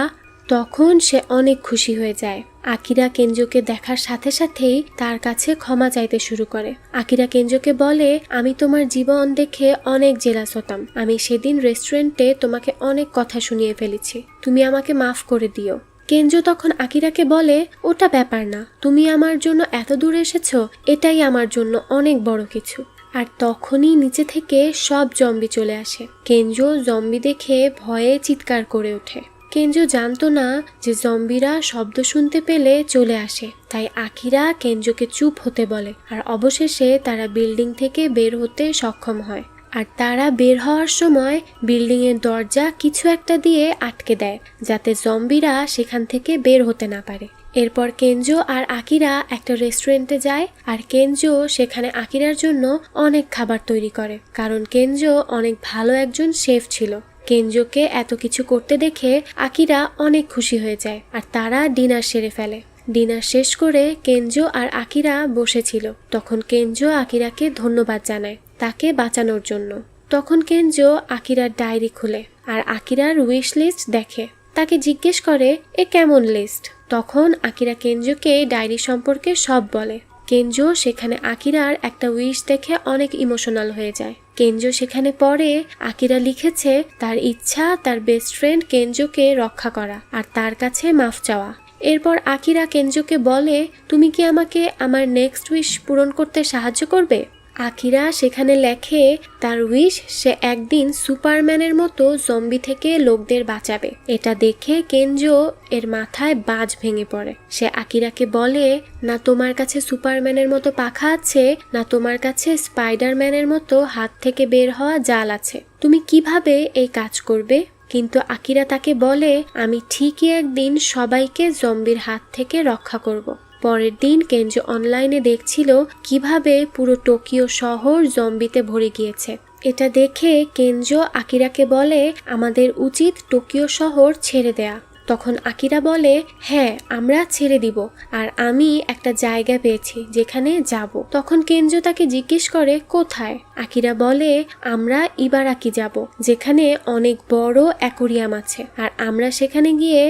তখন সে অনেক খুশি হয়ে যায়। আকিরা কেনজোকে দেখার সাথে সাথেই তার কাছে ক্ষমা চাইতে শুরু করে। আকিরা কেনজোকে বলে, আমি তোমার জীবন দেখে অনেক জেলাস হতাম, আমি সেদিন রেস্টুরেন্টে তোমাকে অনেক কথা শুনিয়ে ফেলেছি, তুমি আমাকে মাফ করে দিও। কেনজো তখন আকিরাকে বলে, ওটা ব্যাপার না, তুমি আমার জন্য এত দূর এসেছো, এটাই আমার জন্য অনেক বড় কিছু। আর তখনই নিচে থেকে সব জম্বি চলে আসে। কেনজো জম্বি দেখে ভয়ে চিৎকার করে ওঠে। কেনজো জানতো না যে জম্বিরা শব্দ শুনতে পেলে চলে আসে, তাই আকিরা কেনজোকে চুপ হতে বলে, আর অবশেষে তারা বিল্ডিং থেকে বের হতে সক্ষম হয়। আর তারা বের হওয়ার সময় বিল্ডিং এর দরজা কিছু একটা দিয়ে আটকে দেয়, যাতে জম্বিরা সেখান থেকে বের হতে না পারে। এরপর কেনজো আর আকিরা একটা রেস্টুরেন্টে যায়, আর কেনজো সেখানে আকিরার জন্য অনেক খাবার তৈরি করে, কারণ কেনজো অনেক ভালো একজন শেফ ছিল। কেনজোকে এত কিছু করতে দেখে আকিরা অনেক খুশি হয়ে যায়, আর তারা ডিনার সেরে ফেলে। ডিনার শেষ করে কেনজো আর আকিরা বসেছিল। তখন কেনজো আকিরাকে ধন্যবাদ জানায় তাকে বাঁচানোর জন্য। তখন কেনজো আকিরার ডায়েরি খুলে আর আকিরার উইশ লিস্ট দেখে। তাকে জিজ্ঞেস করে, এ কেমন লিস্ট? তখন আকিরা কেনজোকে ডায়েরি সম্পর্কে সব বলে। কেনজো সেখানে আকিরার একটা উইশ দেখে অনেক ইমোশনাল হয়ে যায়। কেনজো সেখানে পড়ে আকিরা লিখেছে তার ইচ্ছা তার বেস্ট ফ্রেন্ড কেনজোকে রক্ষা করা আর তার কাছে মাফ চাওয়া। এরপর আকিরা কেনজোকে বলে, তুমি কি আমাকে আমার নেক্সট উইশ পূরণ করতে সাহায্য করবে? আকিরা সেখানে লেখে তার উইশ সে একদিন সুপারম্যানের মতো জম্বি থেকে লোকদের বাঁচাবে। এটা দেখে কেনজো এর মাথায় বাজ ভেঙে পড়ে। সে আকিরাকে বলে, না তোমার কাছে সুপারম্যানের মতো পাখা আছে, না তোমার কাছে স্পাইডারম্যানের মতো হাত থেকে বের হওয়া জাল আছে, তুমি কিভাবে এই কাজ করবে? কিন্তু আকিরা তাকে বলে, আমি ঠিকই একদিন সবাইকে জম্বির হাত থেকে রক্ষা করব। পরের দিন কেনজো অনলাইনে দেখছিল কিভাবে পুরো টোকিও শহর জম্বিতে ভরে গিয়েছে। এটা দেখে কেনজো আকিরাকে বলে, আমাদের উচিত টোকিও শহর ছেড়ে দেয়া। তখন আকিরা বলে, হ্যাঁ আমরা ছেড়ে দিব, আর আমি একটা জায়গা পেয়েছি যেখানে যাব। তখন কেনজো তাকে জিজ্ঞেস করে, কোথায়? আকিরা বলে, আমরা ইবারাকি যাব, যেখানে অনেক বড় অ্যাকোরিয়াম আছে, আর আমরা সেখানে গিয়ে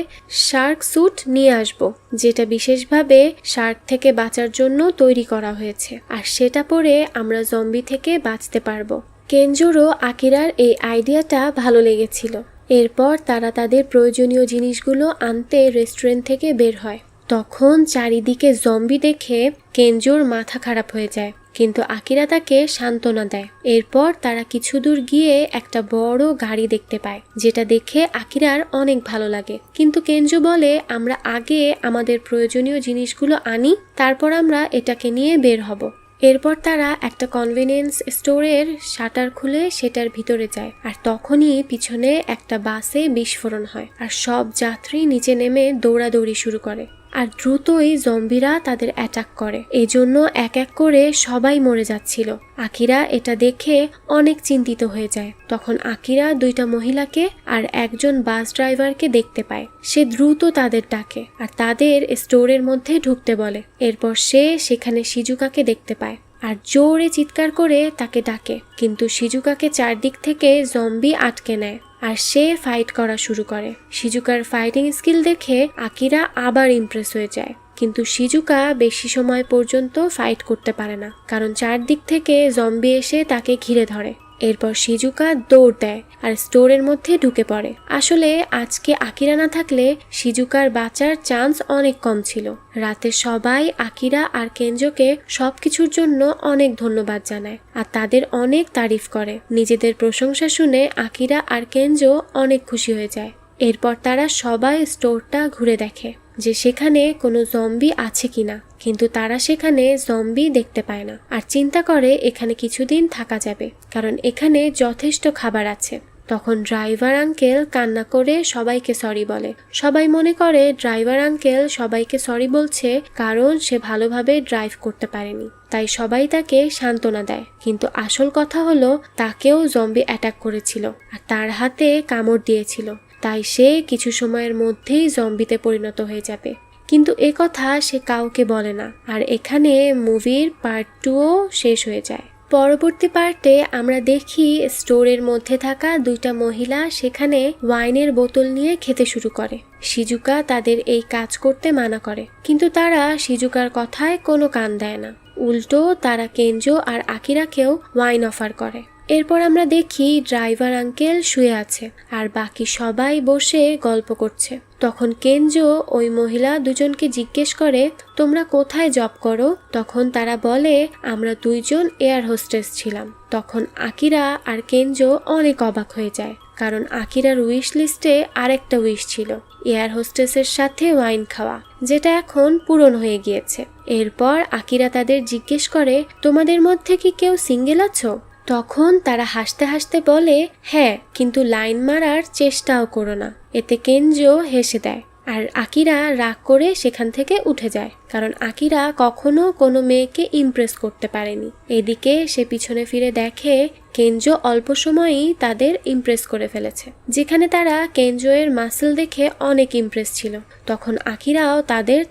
শার্ক স্যুট নিয়ে আসব, যেটা বিশেষভাবে শার্ক থেকে বাঁচার জন্য তৈরি করা হয়েছে, আর সেটা পরে আমরা জম্বি থেকে বাঁচতে পারবো। কেনজোরও আকিরার এই আইডিয়াটা ভালো লেগেছিল। এরপর তারা তাদের প্রয়োজনীয় জিনিসগুলো আনতে রেস্টুরেন্ট থেকে বের হয়। তখন চারিদিকে জম্বি দেখে কেনজোর মাথা খারাপ হয়ে যায়। কিন্তু আকিরা তাকে সান্ত্বনা দেয়। এরপর তারা কিছু দূর গিয়ে একটা বড় গাড়ি দেখতে পায়, যেটা দেখে আকিরার অনেক ভালো লাগে। কিন্তু কেনজো বলে, আমরা আগে আমাদের প্রয়োজনীয় জিনিসগুলো আনি, তারপর আমরা এটাকে নিয়ে বের হব। এরপর তারা একটা কনভেনিয়েন্স স্টোরের শাটার খুলে সেটার ভিতরে যায়, আর তখনই পিছনে একটা বাসে বিস্ফোরণ হয়, আর সব যাত্রী নিচে নেমে দৌড়াদৌড়ি শুরু করে। আর দ্রুতই জম্বিরা তাদের অ্যাটাক করে, এজন্য এক এক করে সবাই মরে যাচ্ছিল। আকিরা এটা দেখে অনেক চিন্তিত হয়ে যায়। তখন আকিরা দুইটা মহিলাকে আর একজন বাস ড্রাইভারকে দেখতে পায়। সে দ্রুত তাদের ডাকে আর তাদের স্টোরের মধ্যে ঢুকতে বলে। এরপর সে সেখানে শিজুকাকে দেখতে পায় আর জোরে চিৎকার করে তাকে ডাকে, কিন্তু শিজুকাকে চারদিক থেকে জম্বি আটকে নেয় আর সে ফাইট করা শুরু করে। শিজুকার ফাইটিং স্কিল দেখে আকিরা আবার ইমপ্রেস হয়ে যায়, কিন্তু শিজুকা বেশি সময় পর্যন্ত ফাইট করতে পারে না, কারণ চারদিক থেকে জম্বি এসে তাকে ঘিরে ধরে। এরপর শিজুকা দৌড় দেয় আর স্টোরের মধ্যে ঢুকে পড়ে। আসলে আজকে আকিরা না থাকলে শিজুকার বাঁচার চান্স অনেক কম ছিল। রাতে সবাই আকিরা আর কেনজোকে সবকিছুর জন্য অনেক ধন্যবাদ জানায় আর তাদের অনেক তারিফ করে। নিজেদের প্রশংসা শুনে আকিরা আর কেনজো অনেক খুশি হয়ে যায়। এরপর তারা সবাই স্টোরটা ঘুরে দেখে যে সেখানে কোনো জম্বি আছে কিনা, কিন্তু তারা সেখানে জম্বি দেখতে পায় না আর চিন্তা করে এখানে কিছুদিন থাকা যাবে, কারণ এখানে যথেষ্ট খাবার আছে। তখন ড্রাইভার আঙ্কেল কান্না করে সবাইকে সরি বলে। সবাই মনে করে ড্রাইভার আঙ্কেল সবাইকে সরি বলছে কারণ সে ভালোভাবে ড্রাইভ করতে পারেনি, তাই সবাই তাকে সান্ত্বনা দেয়। কিন্তু আসল কথা হলো তাকেও জম্বি অ্যাটাক করেছিল আর তার হাতে কামড় দিয়েছিল, তাই সে কিছু সময়ের মধ্যেই জম্বিতে পরিণত হয়ে যাবে। কিন্তু এ কথা সে কাউকে বলে না। আর এখানে মুভির পার্ট 2ও শেষ হয়ে যায়। পরবর্তী পার্টে আমরা দেখি স্টোরের মধ্যে থাকা দুইটা মহিলা সেখানে ওয়াইনের বোতল নিয়ে খেতে শুরু করে। শিজুকা তাদের এই কাজ করতে মানা করে, কিন্তু তারা শিজুকার কথায় কোনো কান দেয় না। উল্টো তারা কেনজো আর আকিরাকেও ওয়াইন অফার করে। এরপর আমরা দেখি ড্রাইভার আঙ্কেল শুয়ে আছে আর বাকি সবাই বসে গল্প করছে। তখন কেনজো ওই মহিলা দুজনকে জিজ্ঞেস করে, তোমরা কোথায় জব করো? তখন তারা বলে, আমরা দুইজন এয়ার হোস্টেস ছিলাম। তখন আকিরা আর কেনজো অনেক অবাক হয়ে যায়, কারণ আকিরার উইশ লিস্টে আরেকটা উইশ ছিল, এয়ার হোস্টেসের সাথে ওয়াইন খাওয়া, যেটা এখন পূরণ হয়ে গিয়েছে। এরপর আকিরা তাদের জিজ্ঞেস করে, তোমাদের মধ্যে কি কেউ সিঙ্গেল আছো? তখন তারা হাসতে হাসতে বলে, হ্যাঁ, কিন্তু লাইন মারার চেষ্টাও করো না। এতে কেনজো হেসে দেয় আর আকিরা রাগ করে সেখান থেকে উঠে যায়, কারণ আকিরা কখনো কোনো মেয়েকে ইমপ্রেস করতে পারেনি। এদিকে সে পিছনে ফিরে দেখে কেনজো অল্প সময়েই তাদের ইমপ্রেস করে ফেলেছে, যেখানে তারা কেনজোয়ের মাসল দেখে অনেক ইমপ্রেস ছিল। তখন আকিরাও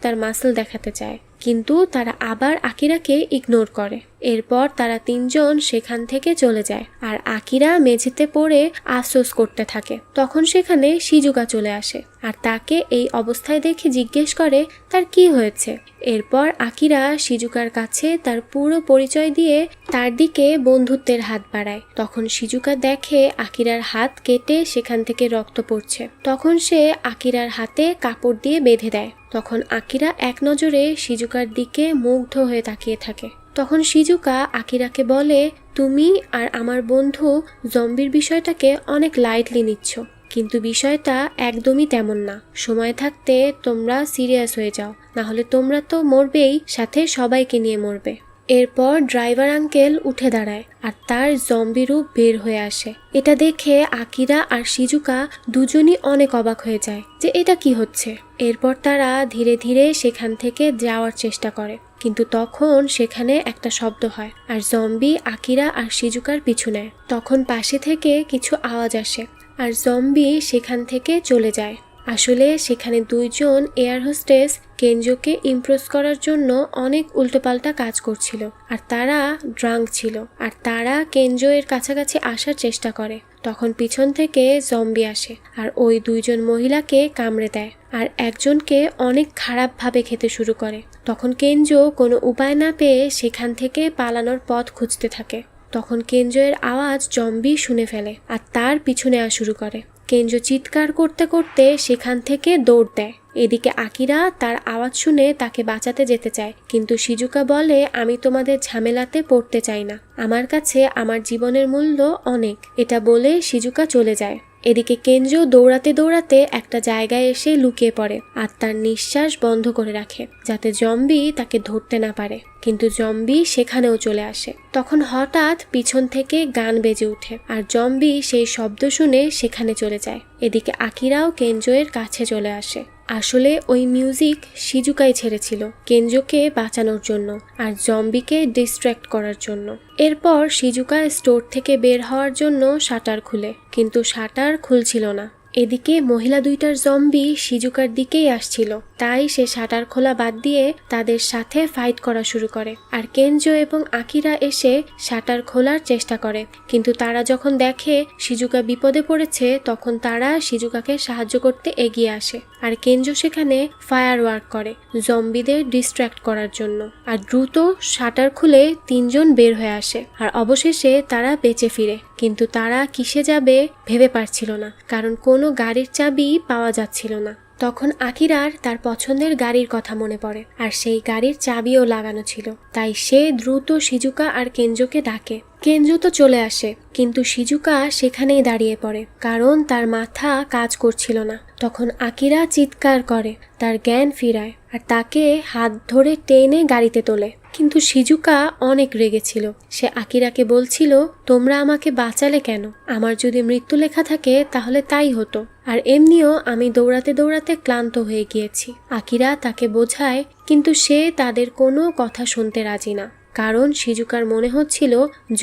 তার মাসল দেখাতে চায়, কিন্তু তারা আবার আকিরাকে ইগনোর করে। এরপর তারা তিনজন সেখান থেকে চলে যায় আর আকিরা মেঝেতে পড়ে আফসোস করতে থাকে। তখন সেখানে শিজুকা চলে আসে আর তাকে এই অবস্থায় দেখে জিজ্ঞেস করে তার কি হয়েছে। এরপর আকিরা শিজুকার কাছে তার পুরো পরিচয় দিয়ে তার দিকে বন্ধুত্বের হাত বাড়ায়। তখন শিজুকা দেখে আকিরার হাত কেটে সেখান থেকে রক্ত পড়ছে। তখন সে আকিরার হাতে কাপড় দিয়ে বেঁধে দেয়। তখন আকিরা এক নজরে শিজুকার দিকে মুগ্ধ হয়ে তাকিয়ে থাকে। তখন শিজুকা আকিরাকে বলে, তুমি আর আমার বন্ধু জম্বির বিষয়টাকে অনেক লাইটলি নিচ্ছ, কিন্তু বিষয়টা একদমই তেমন না। সময় থাকতে তোমরা সিরিয়াস হয়ে যাও, না হলে তোমরা তো মরবেই, সাথে সবাইকে নিয়ে মরবে। এরপর ড্রাইভার আঙ্কেল উঠে দাঁড়ায় আর তার জম্বি রূপ বের হয়ে আসে। এটা দেখে আকিরা আর শিজুকা দুজনই অনেক অবাক হয়ে যায় যে এটা কি হচ্ছে। এরপর তারা ধীরে ধীরে সেখান থেকে যাওয়ার চেষ্টা করে, কিন্তু তখন সেখানে একটা শব্দ হয় আর জম্বি আকিরা আর শিজুকার পিছু নেয়। তখন পাশে থেকে কিছু আওয়াজ আসে আর জম্বি সেখান থেকে চলে যায়। আসলে সেখানে দুইজন এয়ার হোস্টেস কেনজোকে ইমপ্রেস করার জন্য অনেক উল্টোপাল্টা কাজ করছিল আর তারা ড্রাঙ্ক ছিল আর তারা কেনজো এর কাছাকাছি আসার চেষ্টা করে। তখন পিছন থেকে জম্বি আসে আর ওই দুইজন মহিলাকে কামড়ে দেয় আর একজনকে অনেক খারাপভাবে খেতে শুরু করে। তখন কেনজো কোনো উপায় না পেয়ে সেখান থেকে পালানোর পথ খুঁজতে থাকে। তখন কেনজো এর আওয়াজ জম্বি শুনে ফেলে আর তার পিছু নেওয়া শুরু করে। কেঞ্জো চিৎকার করতে করতে সেখান থেকে দৌড় দেয়। এদিকে আকিরা তার আওয়াজ শুনে তাকে বাঁচাতে যেতে চায়, কিন্তু শিজুকা বলে, আমি তোমাদের ঝামেলাতে পড়তে চাই না, আমার কাছে আমার জীবনের মূল্য অনেক। এটা বলে শিজুকা চলে যায়। এদিকে কেঞ্জো দৌড়াতে দৌড়াতে একটা জায়গায় এসে লুকিয়ে পড়ে আর তার নিঃশ্বাস বন্ধ করে রাখে যাতে জম্বি তাকে ধরতে না পারে। কিন্তু জম্বি সেখানেও চলে আসে। তখন হঠাৎ পিছন থেকে গান বেজে ওঠে আর জম্বি সেই শব্দ শুনে সেখানে চলে যায়। এদিকে আকিরাও কেঞ্জোয়ের কাছে চলে আসে। আসলে ওই মিউজিক শিজুকাই ছেড়েছিল কেঞ্জোকে বাঁচানোর জন্য আর জম্বিকে ডিস্ট্র্যাক্ট করার জন্য। এরপর শিজুকা স্টোর থেকে বের হওয়ার জন্য শাটার খুলে, কিন্তু শাটার খুলছিল না। এদিকে মহিলা দুইটার জম্বি শিজুকার দিকেই আসছিল, তাই সে শাটার খোলা বাদ দিয়ে তাদের সাথে ফাইট করা শুরু করে। আর কেঞ্জো এবং আকিরা এসে শাটার খোলার চেষ্টা করে, কিন্তু তারা যখন দেখে শিজুকা বিপদে পড়েছে তখন তারা শিজুকাকে সাহায্য করতে এগিয়ে আসে। আর কেঞ্জো সেখানে ফায়ার ওয়ার্ক করে জম্বিদের ডিস্ট্র্যাক্ট করার জন্য। আর দ্রুত শাটার খুলে 3 জন বের হয়ে আসে আর অবশেষে তারা বেঁচে ফিরে। কিন্তু তারা কিসে যাবে ভেবে পারছিল না, কারণ কোনো গাড়ির চাবি পাওয়া যাচ্ছিল না। তখন আকিরার তার পছন্দের গাড়ির কথা মনে পড়ে আর সেই গাড়ির চাবিও লাগানো ছিল, তাই সে দ্রুত শিজুকা আর কেঞ্জোকে ডাকে। কেঞ্জো তো চলে আসে, কিন্তু শিজুকা সেখানেই দাঁড়িয়ে পড়ে কারণ তার মাথা কাজ করছিল না। তখন আকিরা চিৎকার করে, তার জ্ঞান ফিরায় আর তাকে হাত ধরে টেনে গাড়িতে তোলে। কিন্তু শিজুকা অনেক রেগেছিল। সে আকিরাকে বলছিল, তোমরা আমাকে বাঁচালে কেন? আমার যদি মৃত্যু লেখা থাকে তাহলে তাই হতো, আর এমনিও আমি দৌড়াতে দৌড়াতে ক্লান্ত হয়ে গিয়েছি। আকিরা তাকে বোঝায়, কিন্তু সে তাদের কোনো কথা শুনতে রাজি না, কারণ শিজুকার মনে হচ্ছিল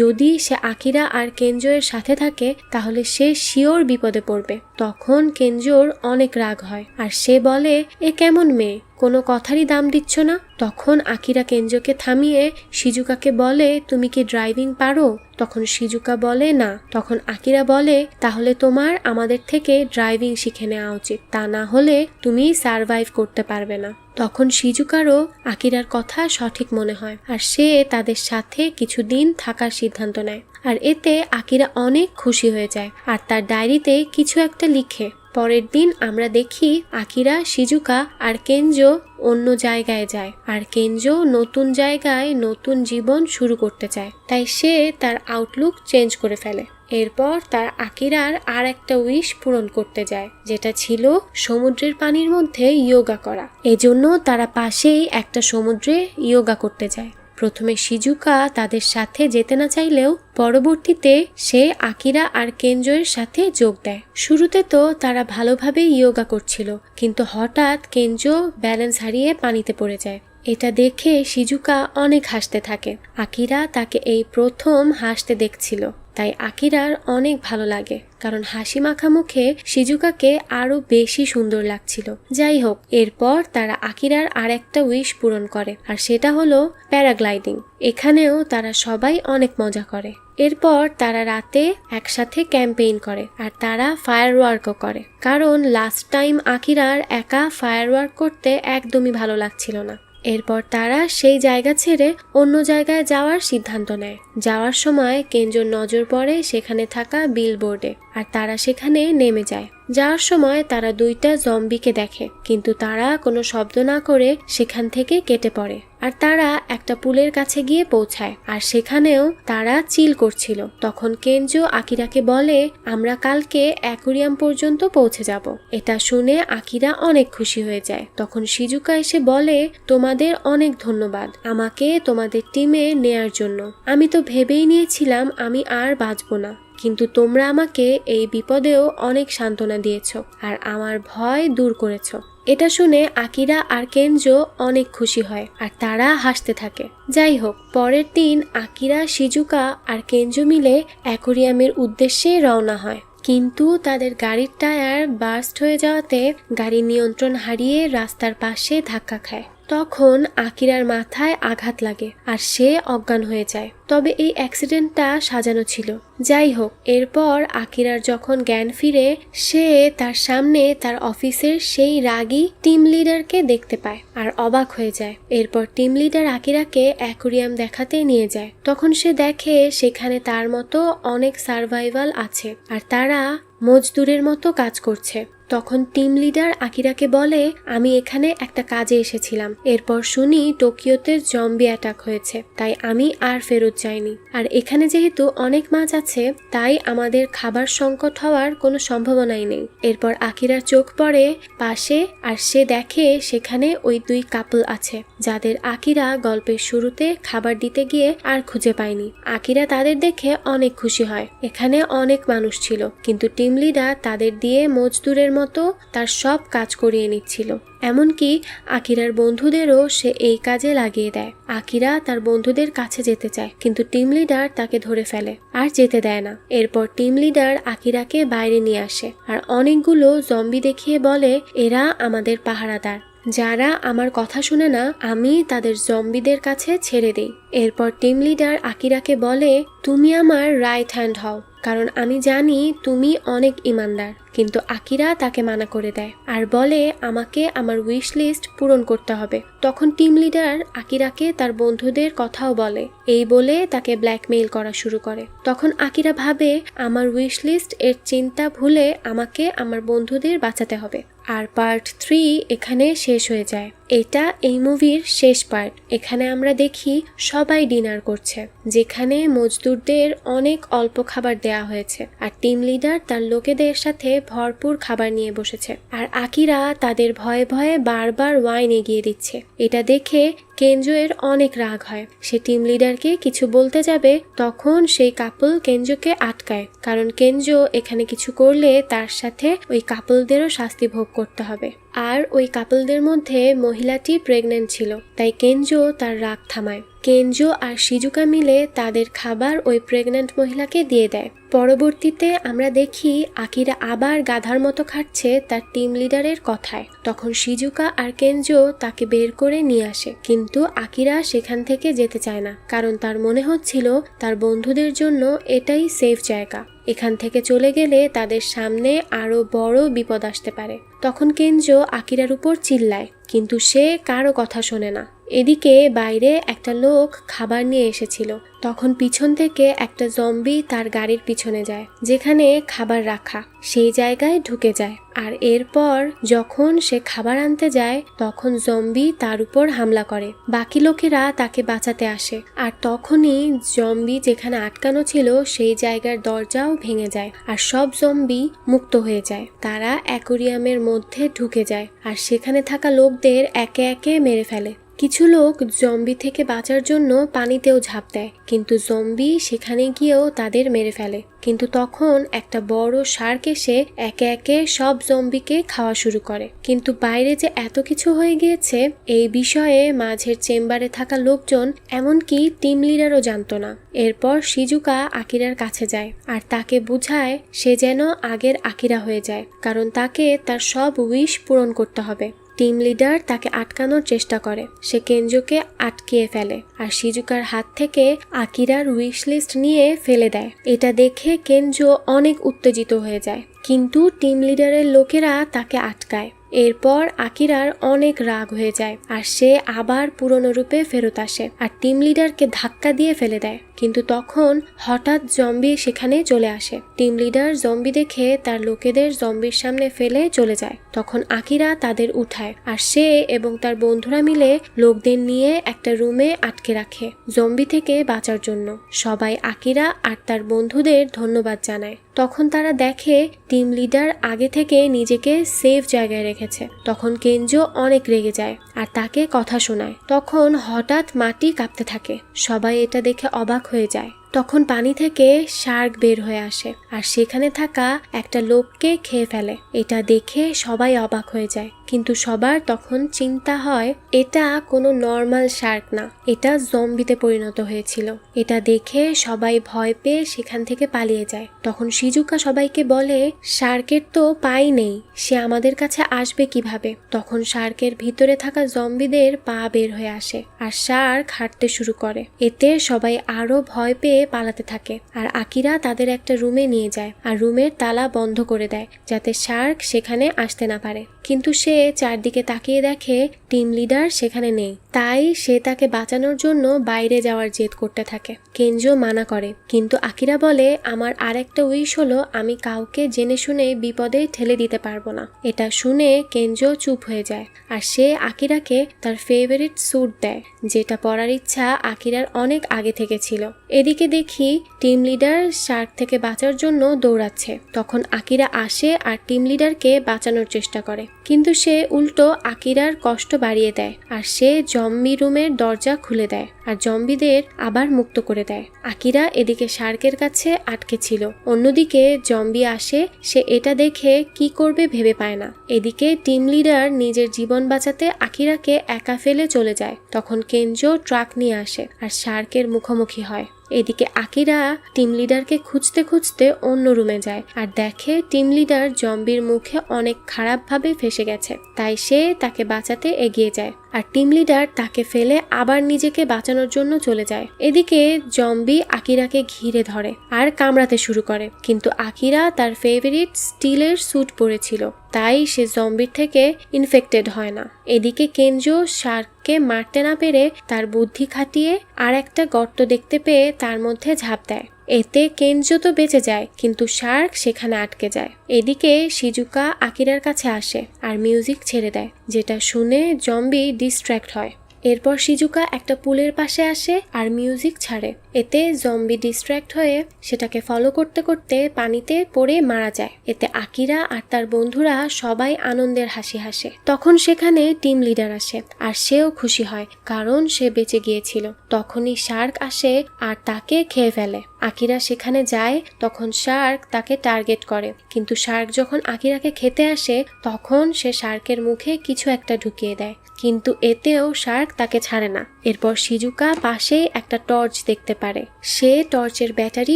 যদি সে আকিরা আর কেঞ্জোয়ের সাথে থাকে তাহলে সে শিওর বিপদে পড়বে। তখন কেঞ্জোর অনেক রাগ হয় আর সে বলে, এ কেমন মেয়ে, কোনো কথারই দাম দিচ্ছ না? তখন আকিরা কেঞ্জোকে থামিয়ে শিজুকাকে বলে, তুমি কি ড্রাইভিং পারো? তখন শিজুকা বলে না। তখন আকিরা বলে, তাহলে তোমার আমাদের থেকে ড্রাইভিং শিখে নেওয়া উচিত, তা না হলে তুমি সারভাইভ করতে পারবে না। তখন শিজুকারও আকিরার কথা সঠিক মনে হয় আর সে তাদের সাথে কিছুদিন থাকার সিদ্ধান্ত নেয়। আর এতে আকিরা অনেক খুশি হয়ে যায় আর তার ডায়েরিতে কিছু একটা লিখে। পরের দিন আমরা দেখি আকিরা, শিজুকা আর কেঞ্জো অন্য জায়গায় যায় আর কেঞ্জো নতুন জায়গায় নতুন জীবন শুরু করতে চায়, তাই সে তার আউটলুক চেঞ্জ করে ফেলে। এরপর তার আকিরার আর একটা উইশ পূরণ করতে যায়, যেটা ছিল সমুদ্রের পানির মধ্যে ইয়োগা করা। এজন্য তারা পাশেই একটা সমুদ্রে ইয়োগা করতে যায়। প্রথমে শিজুকা তাদের সাথে যেতে না চাইলেও পরবর্তীতে সে আকিরা আর কেঞ্জোয়ের সাথে যোগ দেয়। শুরুতে তো তারা ভালোভাবে ইয়োগা করছিল, কিন্তু হঠাৎ কেঞ্জো ব্যালেন্স হারিয়ে পানিতে পড়ে যায়। এটা দেখে শিজুকা অনেক হাসতে থাকে। আকিরা তাকে এই প্রথম হাসতে দেখছিল, তাই আকিরার অনেক ভালো লাগে, কারণ হাসি মাখা মুখে শিজুকাকে আরো বেশি সুন্দর লাগছিল। যাই হোক, এরপর তারা আকিরার আর একটা উইশ পূরণ করে, আর সেটা হলো প্যারাগ্লাইডিং। এখানেও তারা সবাই অনেক মজা করে। এরপর তারা রাতে একসাথে ক্যাম্পেইন করে আর তারা ফায়ারওয়ার্কও করে, কারণ লাস্ট টাইম আকিরার একা ফায়ারওয়ার্ক করতে একদমই ভালো লাগছিল না। এরপর তারা সেই জায়গা ছেড়ে অন্য জায়গায় যাওয়ার সিদ্ধান্ত নেয়। যাওয়ার সময় কেঞ্জোর নজর পড়ে সেখানে থাকা বিলবোর্ডে আর তারা সেখানে নেমে যায়। যাওয়ার সময় তারা 2টা জম্বিকে দেখে, কিন্তু তারা কোনো শব্দ না করে সেখান থেকে কেটে পড়ে আর তারা একটা পুলের কাছে গিয়ে পৌঁছায় আর সেখানেও তারা চিল করছিল। তখন কেঞ্জো আকিরাকে বলে, আমরা কালকে অ্যাকোয়ারিয়াম পর্যন্ত পৌঁছে যাব। এটা শুনে আকিরা অনেক খুশি হয়ে যায়। তখন শিজুকা এসে বলে, তোমাদের অনেক ধন্যবাদ আমাকে তোমাদের টিমে নেয়ার জন্য। আমি তো ভেবেই নিয়েছিলাম আমি আর বাঁচব না, কিন্তু তোমরা আমাকে এই বিপদেও অনেক সান্ত্বনা দিয়েছ আর আমার ভয় দূর করেছ। এটা শুনে আকিরা আর কেঞ্জো অনেক খুশি হয় আর তারা হাসতে থাকে। যাই হোক, পরের দিন আকিরা, শিজুকা আর কেঞ্জো মিলে অ্যাকোয়ারিয়ামের উদ্দেশ্যে রওনা হয়, কিন্তু তাদের গাড়ির টায়ার বার্স্ট হয়ে যাওয়াতে গাড়ি নিয়ন্ত্রণ হারিয়ে রাস্তার পাশে ধাক্কা খায়। তখন আকিরার মাথায় আঘাত লাগে আর সে অজ্ঞান হয়ে যায়। তবে এই অ্যাক্সিডেন্টটা সাজানো ছিল। যাই হোক, এরপর আকিরার যখন জ্ঞান ফিরে, সে তার সামনে তার অফিসের সেই রাগী টিম লিডারকে দেখতে পায় আর অবাক হয়ে যায়। এরপর টিম লিডার আকিরাকে অ্যাকোয়ারিয়াম দেখাতে নিয়ে যায়। তখন সে দেখে সেখানে তার মতো অনেক সার্ভাইভাল আছে আর তারা মজদুরের মতো কাজ করছে। তখন টিম লিডার আকিরাকে বলে, আমি এখানে একটা কাজে এসেছিলাম, এরপর শুনি টোকিওতে জম্বি অ্যাটাক হয়েছে, তাই আমি আর ফেরত যাইনি। আর এখানে যেহেতু অনেক মাছ আছে, তাই আমাদের খাবার সংকট হওয়ার কোনো সম্ভাবনাই নেই। এরপর আকিরার চোখ পড়ে পাশে, আর সে দেখে সেখানে ওই 2 কাপল আছে, যাদের আকিরা গল্পের শুরুতে খাবার দিতে গিয়ে আর খুঁজে পায়নি। আকিরা তাদের দেখে অনেক খুশি হয়। এখানে অনেক মানুষ ছিল, কিন্তু টিম লিডার তাদের দিয়ে মজদুরের মতো তার সব কাজ করিয়ে নিচ্ছিল। এমনকি আকিরার বন্ধুদেরও সে এই কাজে লাগিয়ে দেয়। আকিরা তার বন্ধুদের কাছে যেতে চায়, কিন্তু টিম লিডার তাকে ধরে ফেলে আর যেতে দেয় না। এরপর টিম লিডার আকিরাকে বাইরে নিয়ে আসে আর অনেকগুলো জম্বি দেখিয়ে বলে, এরা আমাদের পাহারাদার, যারা আমার কথা শুনে না আমি তাদের জম্বিদের কাছে ছেড়ে দেই। এরপর টিম লিডার আকিরাকে বলে, তুমি আমার রাইট হ্যান্ড হও, কারণ আমি জানি তুমি অনেক ইমানদার। কিন্তু আকিরা তাকে মানা করে দেয় আর বলে, আমাকে আমার উইশ লিস্ট পূরণ করতে হবে। তখন টিম লিডার আকিরাকে তার বন্ধুদের কথাও বলে, এই বলে তাকে ব্ল্যাকমেইল করা শুরু করে। তখন আকিরা ভাবে, আমার উইশ লিস্ট এর চিন্তা ভুলে আমাকে আমার বন্ধুদের বাঁচাতে হবে। আর পার্ট 3 এখানে শেষ হয়ে যায়। এটা এই মুভির শেষ পার্ট। এখানে আমরা দেখি সবাই ডিনার করছে, যেখানে মজদুরদের অনেক অল্প খাবার দেয়া হয়েছে আর টিম লিডার তার লোকেদের সাথে ভরপুর খাবার নিয়ে বসেছে। আর আকিরা তাদের ভয়ে ভয়ে বারবার ওয়াইন এগিয়ে দিচ্ছে। এটা দেখে কেনজো এর অনেক রাগ হয়। সে টিম লিডারকে কিছু বলতে যাবে, তখন সেই কাপল কেনজোকে আটকায়, কারণ কেনজো এখানে কিছু করলে তার সাথে ওই কাপলদেরও শাস্তি ভোগ করতে হবে। আর ওই কাপলদের মধ্যে মহিলাটি প্রেগন্যান্ট ছিল, তাই কেনজো তার রাগ থামায়। কেনজো আর শিজুকা মিলে তাদের খাবার ওই প্রেগন্যান্ট মহিলাকে দিয়ে দেয়। পরবর্তীতে আমরা দেখি আকিরা আবার গাধার মতো খাচ্ছে তার টিম লিডারের কথায়। তখন শিজুকা আর কেনজো তাকে বের করে নিয়ে আসে, কিন্তু আকিরা সেখান থেকে যেতে চায় না, কারণ তার মনে হচ্ছিল তার বন্ধুদের জন্য এটাই সেফ জায়গা। এখান থেকে চলে গেলে তাদের সামনে আরো বড় বিপদ আসতে পারে। তখন কেনজো আকিরার উপর চিল্লায়, কিন্তু সে কারো কথা শোনে না। এদিকে বাইরে একটা লোক খাবার নিয়ে এসেছিল। তখন পিছন থেকে একটা জম্বি তার গাড়ির পিছনে যায়, যেখানে খাবার রাখা, সেই জায়গায় ঢুকে যায়। আর এরপর যখন সে খাবার আনতে যায়, তখন জম্বি তার উপর হামলা করে। বাকি লোকেরা তাকে বাঁচাতে আসে, আর তখনই জম্বি যেখানে আটকানো ছিল সেই জায়গার দরজাও ভেঙে যায়, আর সব জম্বি মুক্ত হয়ে যায়। তারা অ্যাকোরিয়ামের মধ্যে ঢুকে যায় আর সেখানে থাকা লোকদের একে একে মেরে ফেলে। কিছু লোক জম্বি থেকে বাঁচার জন্য পানিতেও ঝাঁপ দেয়, কিন্তু জম্বি সেখানে গিয়েও তাদের মেরে ফেলে। কিন্তু তখন একটা বড় শার্ক এসে একে একে সব জম্বিকে খাওয়া শুরু করে। কিন্তু বাইরে যে এত কিছু হয়ে গিয়েছে এই বিষয়ে মাঝের চেম্বারে থাকা লোকজন, এমনকি টিম লিডারও জানতো না। এরপর শিজুকা আকিরার কাছে যায় আর তাকে বুঝায় সে যেন আগের আকিরা হয়ে যায়, কারণ তাকে তার সব উইশ পূরণ করতে হবে। টিম লিডার তাকে আটকানোর চেষ্টা করে, সে কেনজোকে আটকিয়ে ফেলে আর শিজুকার হাত থেকে আকিরার উইশ লিস্ট নিয়ে ফেলে দেয়। এটা দেখে কেনজো অনেক উত্তেজিত হয়ে যায়, কিন্তু টিম লিডারের লোকেরা তাকে আটকায়। এরপর আকিরার অনেক রাগ হয়ে যায় আর সে আবার পুরনো রূপে ফেরত আসে আর টিম লিডারকে ধাক্কা দিয়ে ফেলে দেয়। কিন্তু তখন হঠাৎ জম্বি সেখানে চলে আসে। টিম লিডার জম্বি দেখে তার লোকেদের জম্বির সামনে ফেলে চলে যায়। তখন আকিরা তাদের উঠায় আর সে এবং তার বন্ধুরা মিলে লোকদের নিয়ে একটা রুমে আটকে রাখে জম্বি থেকে বাঁচার জন্য। সবাই আকিরা আর তার বন্ধুদের ধন্যবাদ জানায়। তখন তারা দেখে টিম লিডার আগে থেকে নিজেকে সেফ জায়গায় রেখেছে। তখন কেনজো অনেক রেগে যায় আর তাকে কথা শোনায়। তখন হঠাৎ মাটি কাঁপতে থাকে, সবাই এটা দেখে অবাক হয়ে যায়। তখন পানি থেকে শার্ক বের হয়ে আসে আর সেখানে থাকা একটা লোককে খেয়ে ফেলে। এটা দেখে সবাই অবাক হয়ে যায়, কিন্তু সবার তখন চিন্তা হয় এটা কোনো নর্মাল শার্ক না, এটা জম্বিতে পরিণত হয়েছিল। এটা দেখে সবাই ভয় পেয়ে সেখান থেকে পালিয়ে যায়। তখন শিজুকা সবাইকে বলে, শার্কের তো পাই নেই, সে আমাদের কাছে আসবে কিভাবে? তখন শার্কের ভিতরে থাকা জম্বিদের পা বের হয়ে আসে আর শার্ক হাঁটতে শুরু করে। এতে সবাই আরো ভয় পেয়ে পালাতে থাকে আর আকিরা তাদের একটা রুমে নিয়ে যায় আর রুমের তালা বন্ধ করে দেয়, যাতে শার্ক সেখানে আসতে না পারে। কিন্তু সে চারদিকে তাকিয়ে দেখে টিম লিডার সেখানে নেই। তাই সে তাকে বাঁচানোর জন্য বাইরে যাওয়ার জেদ করতে থাকে। কেনজো মানা করে, কিন্তু আকিরা বলে আমার আরেকটা উইশ হলো আমি কাউকে জেনে শুনে বিপদে ঠেলে দিতে পারবো না। এটা শুনে কেনজো চুপ হয়ে যায় আর সে আকিরাকে তার ফেভারিট স্যুট দেয়, যেটা পরার ইচ্ছা আকিরার অনেক আগে থেকে ছিল। এদিকে দেখি টিম লিডার শার্ক থেকে বাঁচার জন্য দৌড়াচ্ছে। তখন আকিরা আসে আর টিম লিডারকে বাঁচানোর চেষ্টা করে, কিন্তু সে উল্টো আকিরার কষ্ট বাড়িয়ে দেয় আর সে জম্বি রুমের দরজা খুলে দেয় আর জম্বিদের আবার মুক্ত করে দেয়। আকিরা এদিকে শার্কের কাছে আটকে ছিল, অন্যদিকে জম্বি আসে, সে এটা দেখে কি করবে ভেবে পায় না। এদিকে টিম লিডার নিজের জীবন বাঁচাতে আকিরাকে একা ফেলে চলে যায়। তখন কেনজো ট্রাক নিয়ে আসে আর শার্কের মুখোমুখি হয়। এদিকে আকিরা টিম লিডারকে খুঁজতে খুঁজতে অন্য রুমে যায় আর দেখে টিম লিডার জম্বির মুখে অনেক খারাপভাবে ফেসে গেছে। তাই সে তাকে বাঁচাতে এগিয়ে যায় আর টিম লিডার তাকে ফেলে আবার নিজেকে বাঁচানোর জন্য চলে যায়। এদিকে জম্বি আকিরাকে ঘিরে ধরে আর কামড়াতে শুরু করে, কিন্তু আকিরা তার ফেভারিট স্টিলের স্যুট পরেছিল, তাই সে জম্বির থেকে ইনফেক্টেড হয় না। এদিকে কেনজো শার্ককে মারতে না পেরে তার বুদ্ধি খাটিয়ে আর একটা গর্ত দেখতে পেয়ে তার মধ্যে ঝাঁপ দেয়। এতে কেনজো তো বেঁচে যায়, কিন্তু শার্ক সেখানে আটকে যায়। এদিকে শিজুকা আকিরার কাছে আসে আর মিউজিক ছেড়ে দেয়, যেটা শুনে জম্বি ডিস্ট্র্যাক্ট হয়। এরপর শিজুকা একটা পুলের পাশে আসে আর মিউজিক ছাড়ে। এতে জম্বি ডিস্ট্র্যাক্ট হয়ে সেটাকে ফলো করতে করতে পানিতে পড়ে মারা যায়। এতে আকিরা আর তার বন্ধুরা সবাই আনন্দের হাসি হাসে। তখন সেখানে টিম লিডার আসে আর সেও খুশি হয়, কারণ সে বেঁচে গিয়েছিল। তখনই শার্ক আসে আর তাকে খেয়ে ফেলে। আকিরা সেখানে যায়, তখন শার্ক তাকে টার্গেট করে, কিন্তু শার্ক যখন আকিরাকে খেতে আসে তখন সে শার্কের মুখে কিছু একটা ঢুকিয়ে দেয়, কিন্তু এতেও শার্ক তাকে ছাড়ে না। এরপর শিজুকা পাশেই একটা টর্চ দেখতে পারে, সে টর্চের ব্যাটারি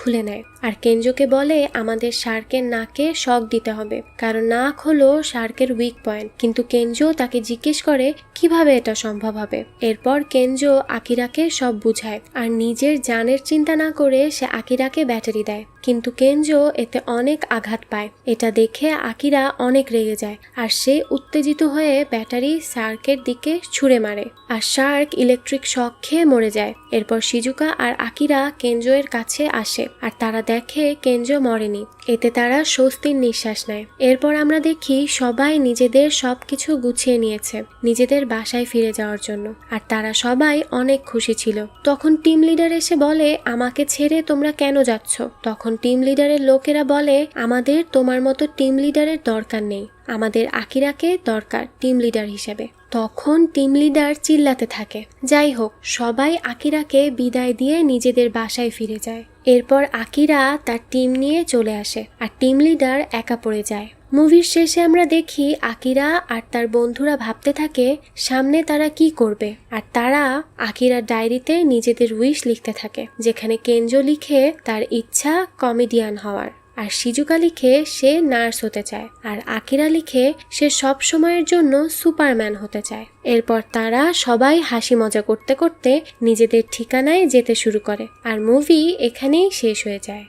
খুলে নেয় আর কেনজোকে বলে আমাদের শার্কের নাকে শক দিতে হবে, কারণ নাক হলো শার্কের উইক পয়েন্ট। কিন্তু কেনজো তাকে জিজ্ঞেস করে কিভাবে এটা সম্ভব হবে। এরপর কেনজো আকিরাকে সব বুঝায় আর নিজের জানের চিন্তা না করে সে আকিরাকে ব্যাটারি দেয়, কিন্তু কেনজো এতে অনেক আঘাত পায়। এটা দেখে আকিরা অনেক রেগে যায় আর সে উত্তেজিত হয়ে ব্যাটারি শার্কের দিকে ছুঁড়ে মারে আর শার্ক ইলেকট্রিক শক খেয়ে মরে যায়। এরপর শিজুকা আর আকিরা কেনজো এর কাছে আসে আর তারা দেখে কেনজো মরেনি। এতে তারা স্বস্তির নিঃশ্বাস নেয়। এরপর আমরা দেখি সবাই নিজেদের সবকিছু গুছিয়ে নিয়েছে নিজেদের বাসায় ফিরে যাওয়ার জন্য আর তারা সবাই অনেক খুশি ছিল। তখন টিম লিডার এসে বলে আমাকে ছেড়ে তোমরা কেন যাচ্ছ? তখন টিম লিডারের লোকেরা বলে আমাদের তোমার মতো টিম লিডারের দরকার নেই, আমাদের আকিরাকে দরকার টিম লিডার হিসেবে। তখন টিম লিডার চিল্লাতে থাকে। যাই হোক, সবাই আকিরাকে বিদায় দিয়ে নিজেদের বাসায় ফিরে যায়। এরপর আকিরা তার টিম নিয়ে চলে আসে আর টিম লিডার একা পড়ে যায়। মুভির শেষে আমরা দেখি আকিরা আর তার বন্ধুরা ভাবতে থাকে সামনে তারা কি করবে, আর তারা আকিরার ডায়েরিতে নিজেদের উইশ লিখতে থাকে, যেখানে কেনজো লিখে তার ইচ্ছা কমেডিয়ান হওয়ার, আর শিজুকা লিখে সে নার্স হতে চায়, আর আকিরা লিখে সে সব সময়ের জন্য সুপারম্যান হতে চায়। এরপর তারা সবাই হাসি মজা করতে করতে নিজেদের ঠিকানায় যেতে শুরু করে আর মুভি এখানেই শেষ হয়ে যায়।